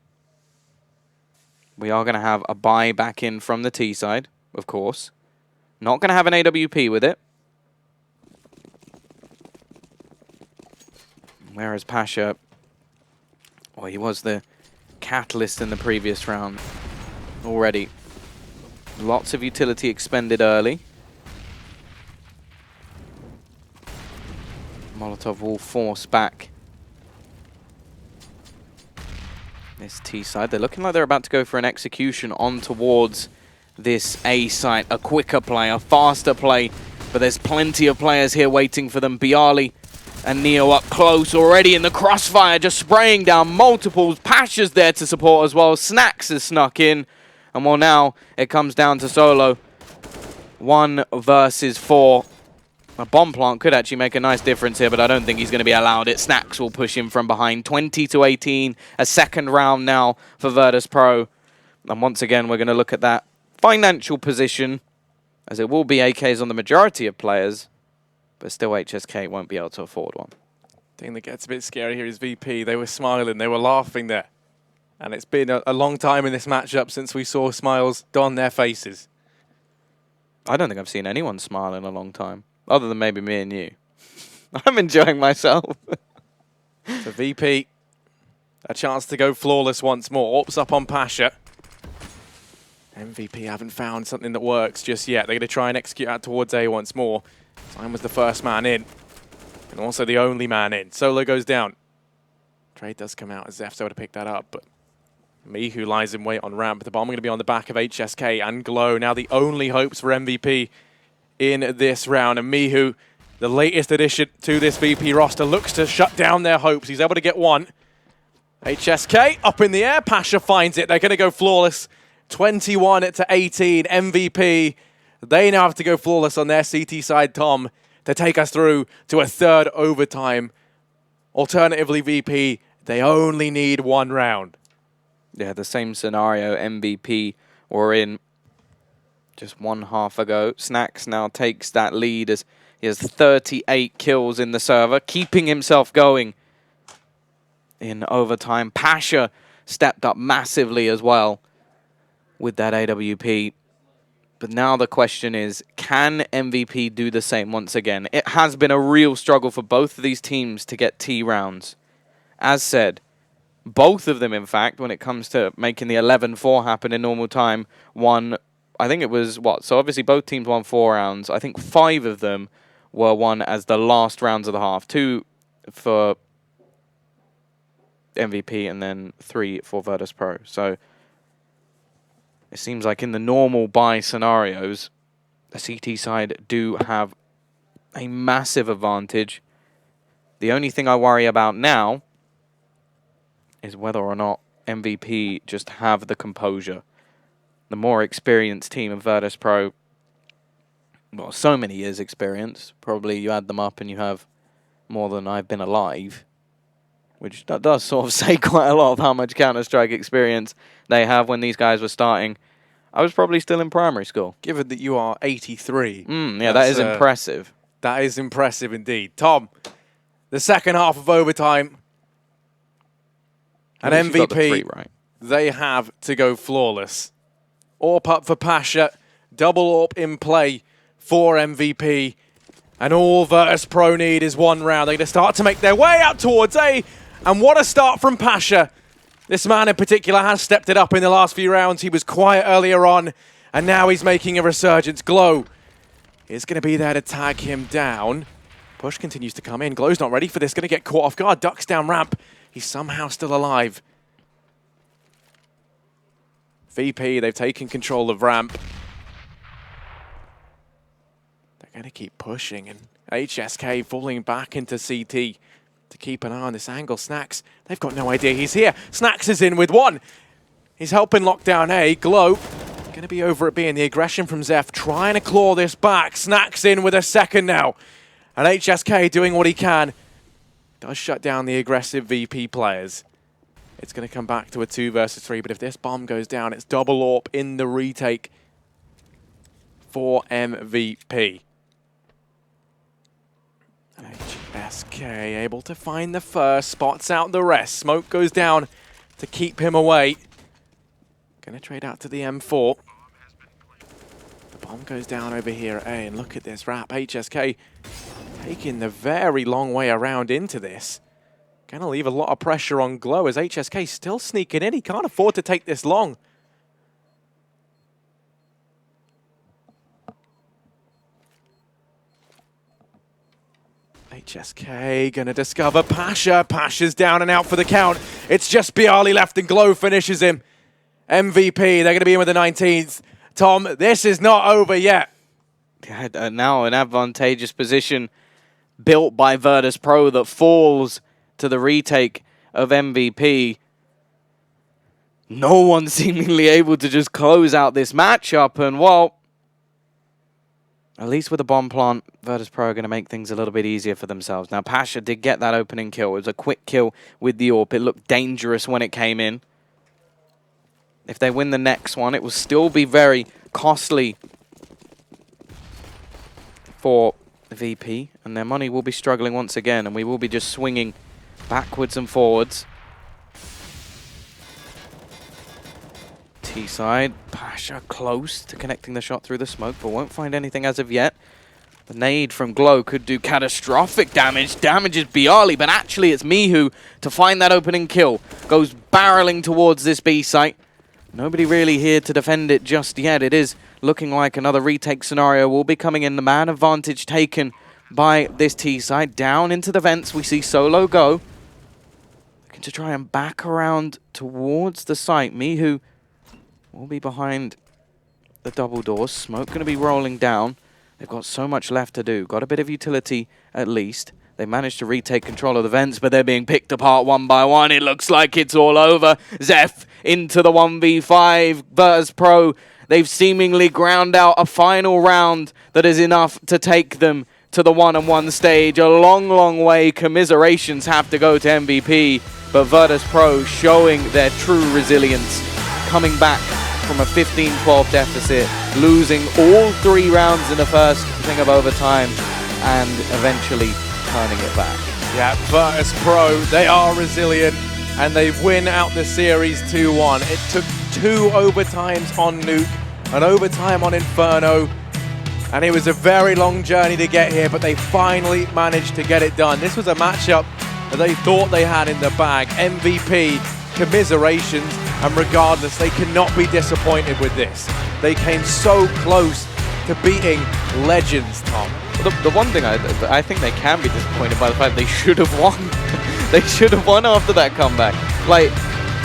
we are going to have a buy back in from the T side, of course. Not going to have an AWP with it. Whereas Pasha, well, he was the catalyst in the previous round already. Lots of utility expended early. Molotov will force back this T side. They're looking like they're about to go for an execution on towards this A site. A quicker play, a faster play, but there's plenty of players here waiting for them. Bialy and Neo up close already in the crossfire, just spraying down multiples. Pasha's there to support as well. Snacks has snuck in. And well, now it comes down to Solo. 1 versus 4. A bomb plant could actually make a nice difference here, but I don't think he's going to be allowed it. Snacks will push him from behind. 20-18. A second round now for Virtus.pro. And once again, we're going to look at that financial position, as it will be AKs on the majority of players, but still HSK won't be able to afford one. Thing that gets a bit scary here is VP. They were smiling, they were laughing there. And it's been a long time in this matchup since we saw smiles don their faces. I don't think I've seen anyone smile in a long time, other than maybe me and you. I'm enjoying myself. So VP, a chance to go flawless once more. Ops up on Pasha. MVP haven't found something that works just yet. They're going to try and execute out towards A once more. Simon was the first man in, and also the only man in. Solo goes down. Trade does come out as Zeph's able to pick that up, but Mihu lies in wait on ramp. The bomb going to be on the back of HSK and Glow. Now the only hopes for MVP in this round. And Mihu, the latest addition to this VP roster, looks to shut down their hopes. He's able to get one. HSK up in the air. Pasha finds it. They're going to go flawless. 21-18. MVP. They now have to go flawless on their CT side, Tom, to take us through to a third overtime. Alternatively, VP, they only need 1 round. Yeah, the same scenario MVP were in just 1 half ago. Snacks now takes that lead as he has 38 kills in the server, keeping himself going in overtime. Pasha stepped up massively as well with that AWP. But now the question is, can MVP do the same once again? It has been a real struggle for both of these teams to get T rounds. As said, both of them, in fact, when it comes to making the 11-4 happen in normal time, won, I think it was, what? So obviously both teams won 4 rounds. I think 5 of them were won as the last rounds of the half. 2 for MVP and then 3 for Virtus.pro. So it seems like in the normal buy scenarios, the CT side do have a massive advantage. The only thing I worry about now is whether or not MVP just have the composure. The more experienced team of Virtus.pro, well, so many years experience, probably you add them up and you have more than I've been alive, which that does sort of say quite a lot of how much Counter-Strike experience they have when these guys were starting. I was probably still in primary school. Given that you are 83. Yeah, that is impressive. That is impressive indeed. Tom, the second half of overtime. And MVP, the 3, right? They have to go flawless. AWP up for Pasha. Double AWP in play for MVP. And all Virtus.pro need is 1 round. They're going to start to make their way out towards A. And what a start from Pasha. This man in particular has stepped it up in the last few rounds. He was quiet earlier on. And now he's making a resurgence. Glow is going to be there to tag him down. Push continues to come in. Glow's not ready for this. Going to get caught off guard. Ducks down ramp. He's somehow still alive. VP, they've taken control of ramp. They're going to keep pushing, and HSK falling back into CT to keep an eye on this angle. Snacks, they've got no idea he's here. Snacks is in with 1. He's helping lock down A. Glow going to be over at B, and the aggression from Zeph trying to claw this back. Snacks in with a 2nd now. And HSK doing what he can. Does shut down the aggressive VP players. It's going to come back to a 2 versus 3, but if this bomb goes down, it's double AWP in the retake for MVP. HSK able to find the first, spots out the rest. Smoke goes down to keep him away. Going to trade out to the M4. The bomb goes down over here at A, and look at this wrap. HSK taking the very long way around into this. Gonna leave a lot of pressure on Glow as HSK still sneaking in. He can't afford to take this long. HSK gonna discover Pasha. Pasha's down and out for the count. It's just Bialy left and Glow finishes him. MVP, they're gonna be in with the 19th. Tom, this is not over yet. Yeah, now an advantageous position built by Virtus.pro that falls to the retake of MVP. No one seemingly able to just close out this matchup, and well, at least with the bomb plant, Virtus.pro are going to make things a little bit easier for themselves. Now, Pasha did get that opening kill. It was a quick kill with the AWP. It looked dangerous when it came in. If they win the next one, it will still be very costly for VP, and their money will be struggling once again, and we will be just swinging backwards and forwards. T-side, Pasha close to connecting the shot through the smoke, but won't find anything as of yet. The nade from Glow could do catastrophic damage, damages Bialy, but actually it's Mihu to find that opening kill. Goes barreling towards this B site. Nobody really here to defend it just yet. It is looking like another retake scenario will be coming in. The man advantage taken by this T side. Down into the vents, we see Solo go. Looking to try and back around towards the site. Mihu will be behind the double doors. Smoke going to be rolling down. They've got so much left to do. Got a bit of utility at least. They managed to retake control of the vents, but they're being picked apart one by one. It looks like it's all over. Zeph into the 1v5. Virtus.pro, they've seemingly ground out a final round that is enough to take them to the 1-on-1 stage. A long, long way. Commiserations have to go to MVP, but Virtus.pro showing their true resilience, coming back from a 15-12 deficit, losing all 3 rounds in the first thing of overtime, and eventually turning it back. Yeah, Virtus.pro, they are resilient, and they win out the series 2-1. It took 2 overtimes on Nuke, an overtime on Inferno, and it was a very long journey to get here, but they finally managed to get it done. This was a matchup that they thought they had in the bag. MVP, commiserations, and regardless, they cannot be disappointed with this. They came so close to beating legends, Tom. The one thing I think they can be disappointed by the fact they should have won. They should have won after that comeback. Like,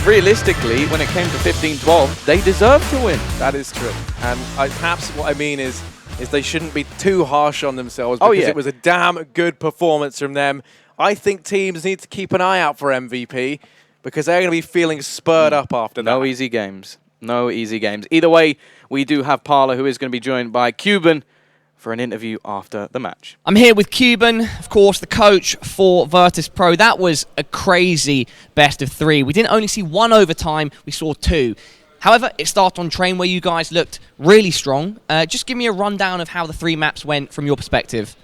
realistically, when it came to 15-12, they deserved to win. That is true. And perhaps what I mean is they shouldn't be too harsh on themselves because it was a damn good performance from them. I think teams need to keep an eye out for MVP because they're going to be feeling spurred up after that. No easy games. No easy games. Either way, we do have Parla, who is going to be joined by Cuban for an interview after the match. I'm here with Cuban, of course, the coach for Virtus.pro. That was a crazy best of 3. We didn't only see 1 overtime, we saw 2. However, it started on train where you guys looked really strong. Just give me a rundown of how the 3 maps went from your perspective.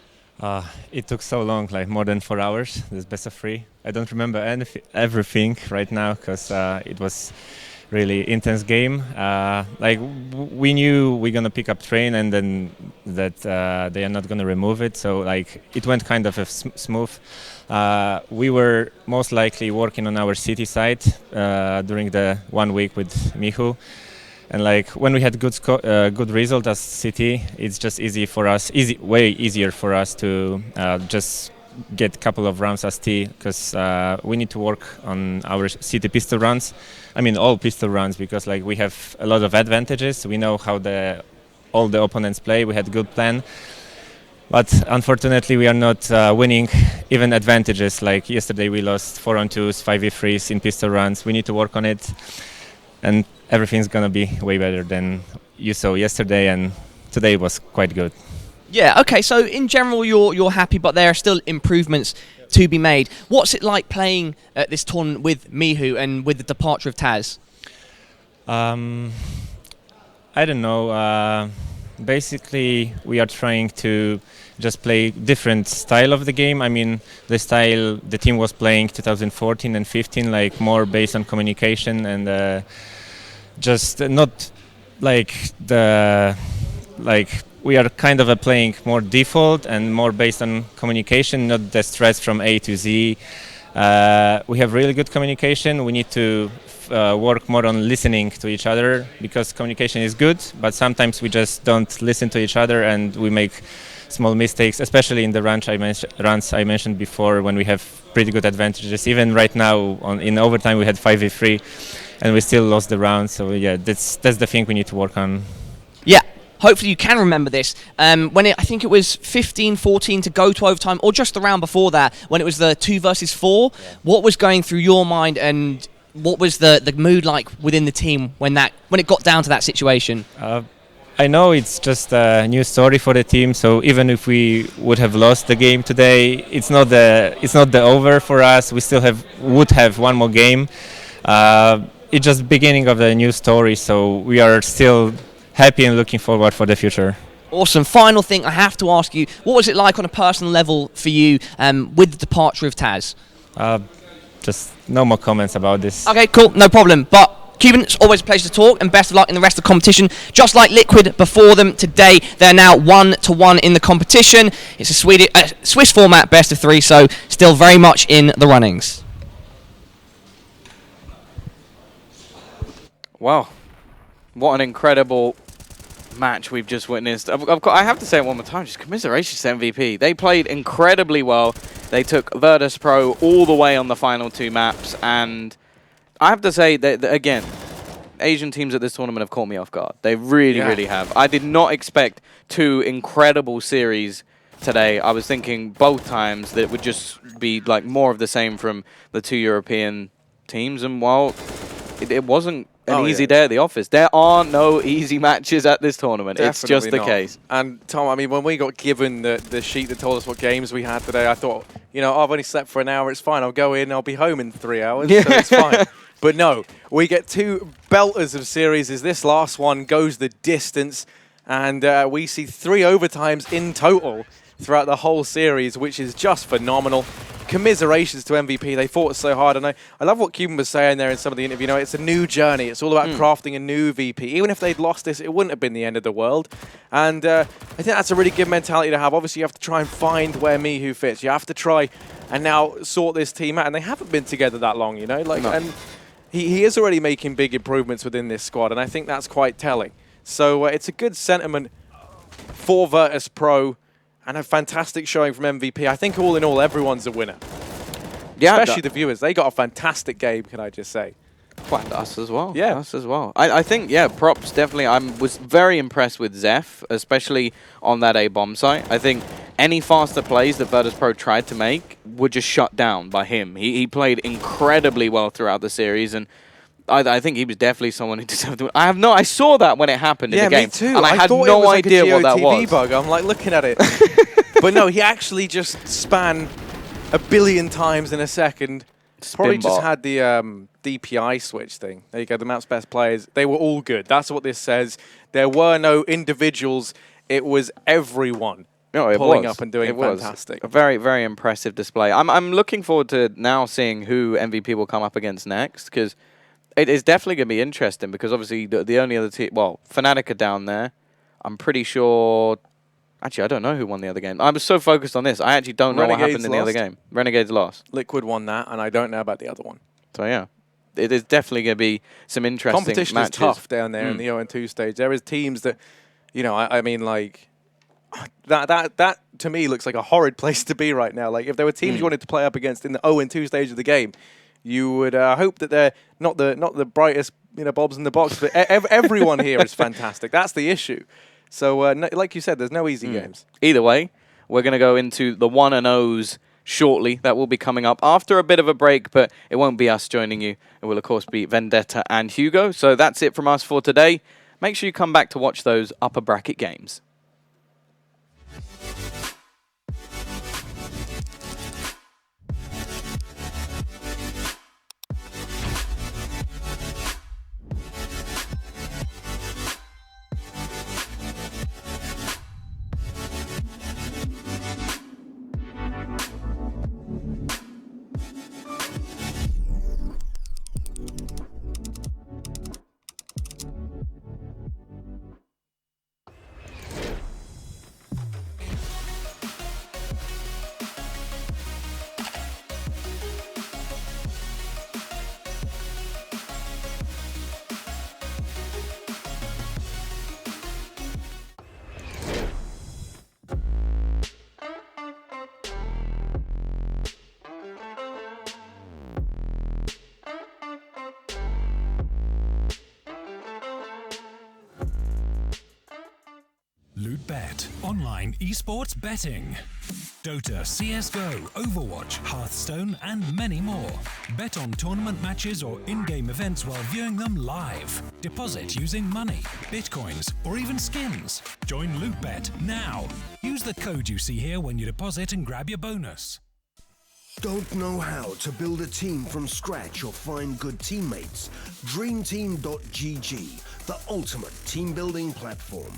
It took so long, like more than 4 hours, this best of 3. I don't remember everything right now because it was really intense game. Like we knew we're gonna pick up train and then that they are not gonna remove it. So like it went kind of smooth. We were most likely working on our city side during the 1 week with Mihu. And like when we had good result as city, it's just way easier for us to just get a couple of rounds as T because we need to work on our city pistol runs. I mean all pistol runs because like we have a lot of advantages. We know how all the opponents play. We had good plan, but unfortunately we are not winning even advantages. Like yesterday we lost 4-on-2s, 5v3s in pistol runs. We need to work on it, and everything's gonna be way better than you saw yesterday, and today was quite good. Yeah, okay, so in general you're happy, but there are still improvements to be made. What's it like playing at this tournament with Mihu and with the departure of Taz? I don't know. Basically, we are trying to just play different style of the game. I mean, the style the team was playing 2014 and 15, like more based on communication and just not like we are kind of playing more default and more based on communication, not the stress from A to Z. We have really good communication. We need to work more on listening to each other because communication is good, but sometimes we just don't listen to each other and we make small mistakes, especially in the runs I mentioned before when we have pretty good advantages. Even right now in overtime we had 5v3 and we still lost the round. So yeah, that's the thing we need to work on. Yeah. Hopefully you can remember this. I think it was 15-14 to go to overtime, or just the round before that, when it was the 2 versus 4. Yeah. What was going through your mind, and what was the mood like within the team when it got down to that situation? I know it's just a new story for the team. So even if we would have lost the game today, it's not the over for us. We still would have 1 more game. It's just beginning of the new story. So we are still happy and looking forward for the future. Awesome. Final thing I have to ask you, what was it like on a personal level for you with the departure of Taz? Just no more comments about this. Okay, cool, no problem. But Cuban, it's always a pleasure to talk, and best of luck in the rest of the competition. Just like Liquid before them today, they're now 1-1 in the competition. It's a Swiss format, best of 3, so still very much in the runnings. Wow, what an incredible match we've just witnessed. I have to say it one more time, just commiserations to MVP. They played incredibly well. They took Virtus.pro all the way on the final 2 maps, and I have to say that again, Asian teams at this tournament have caught me off guard. They really have. I did not expect 2 incredible series today. I was thinking both times that it would just be like more of the same from the 2 European teams, and while it wasn't an easy day at the office. There are no easy matches at this tournament. Definitely it's just the case. And Tom, I mean, when we got given the sheet that told us what games we had today, I thought, you know, I've only slept for an hour, it's fine. I'll go in, I'll be home in 3 hours, so it's fine. But no, we get 2 belters of series as this last one goes the distance, and we see 3 overtimes in total. throughout the whole series, which is just phenomenal. Commiserations to MVP. They fought so hard, and I love what Cuban was saying there in some of the interview. You know, it's a new journey. It's all about crafting a new VP. Even if they'd lost this, it wouldn't have been the end of the world. And I think that's a really good mentality to have. Obviously, you have to try and find where Mihu fits. You have to try and now sort this team out. And they haven't been together that long, you know. Like, and he is already making big improvements within this squad, and I think that's quite telling. So it's a good sentiment for Virtus.pro. And a fantastic showing from MVP. I think all in all, everyone's a winner. Yeah, especially the viewers. They got a fantastic game, can I just say. Well, us as well. Yeah. Us as well. I think, yeah, props definitely. I was very impressed with Zeph, especially on that A-bomb site. I think any faster plays that Virtus.pro tried to make were just shut down by him. He played incredibly well throughout the series, and I think he was definitely someone who deserved to. I saw that when it happened in the game. Me too. And I had no idea what that was. Bug. I'm like looking at it. But no, he actually just span a billion times in a second. Probably just had the DPI switch thing. There you go, the map's best players. They were all good. That's what this says. There were no individuals. It was everyone pulling up and doing fantastic. A very, very impressive display. I'm looking forward to now seeing who MVP will come up against next, because it is definitely going to be interesting, because obviously the only other team, well, Fnatic are down there. I'm pretty sure. Actually, I don't know who won the other game. I was so focused on this, I actually don't know what happened in the other game. Renegades lost. Liquid won that, and I don't know about the other one. So yeah, it is definitely going to be some interesting competition matches. Is tough down there in the 0-2 stage. There is teams that, you know, I mean, like that to me looks like a horrid place to be right now. Like if there were teams you wanted to play up against in the 0-2 stage of the game, you would hope that they're not the brightest, you know, bobs in the box, but everyone here is fantastic. That's the issue. So, like you said, there's no easy games. Either way, we're going to go into the 1-0s shortly. That will be coming up after a bit of a break, but it won't be us joining you. It will, of course, be Vendetta and Hugo. So that's it from us for today. Make sure you come back to watch those upper bracket games. LootBet, online esports betting. Dota, CSGO, Overwatch, Hearthstone, and many more. Bet on tournament matches or in-game events while viewing them live. Deposit using money, bitcoins, or even skins. Join LootBet now. Use the code you see here when you deposit and grab your bonus. Don't know how to build a team from scratch or find good teammates? DreamTeam.gg, the ultimate team building platform.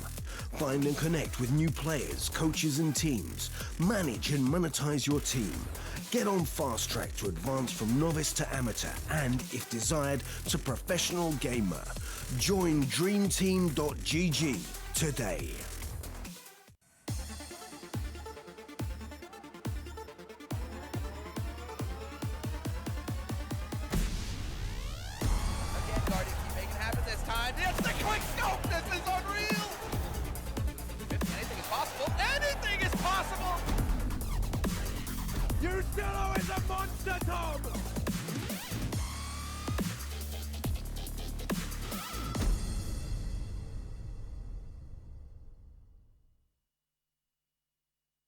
Find and connect with new players, coaches and teams. Manage and monetize your team. Get on fast track to advance from novice to amateur and, if desired, to professional gamer. Join DreamTeam.gg today. Yellow is a monster, Tom!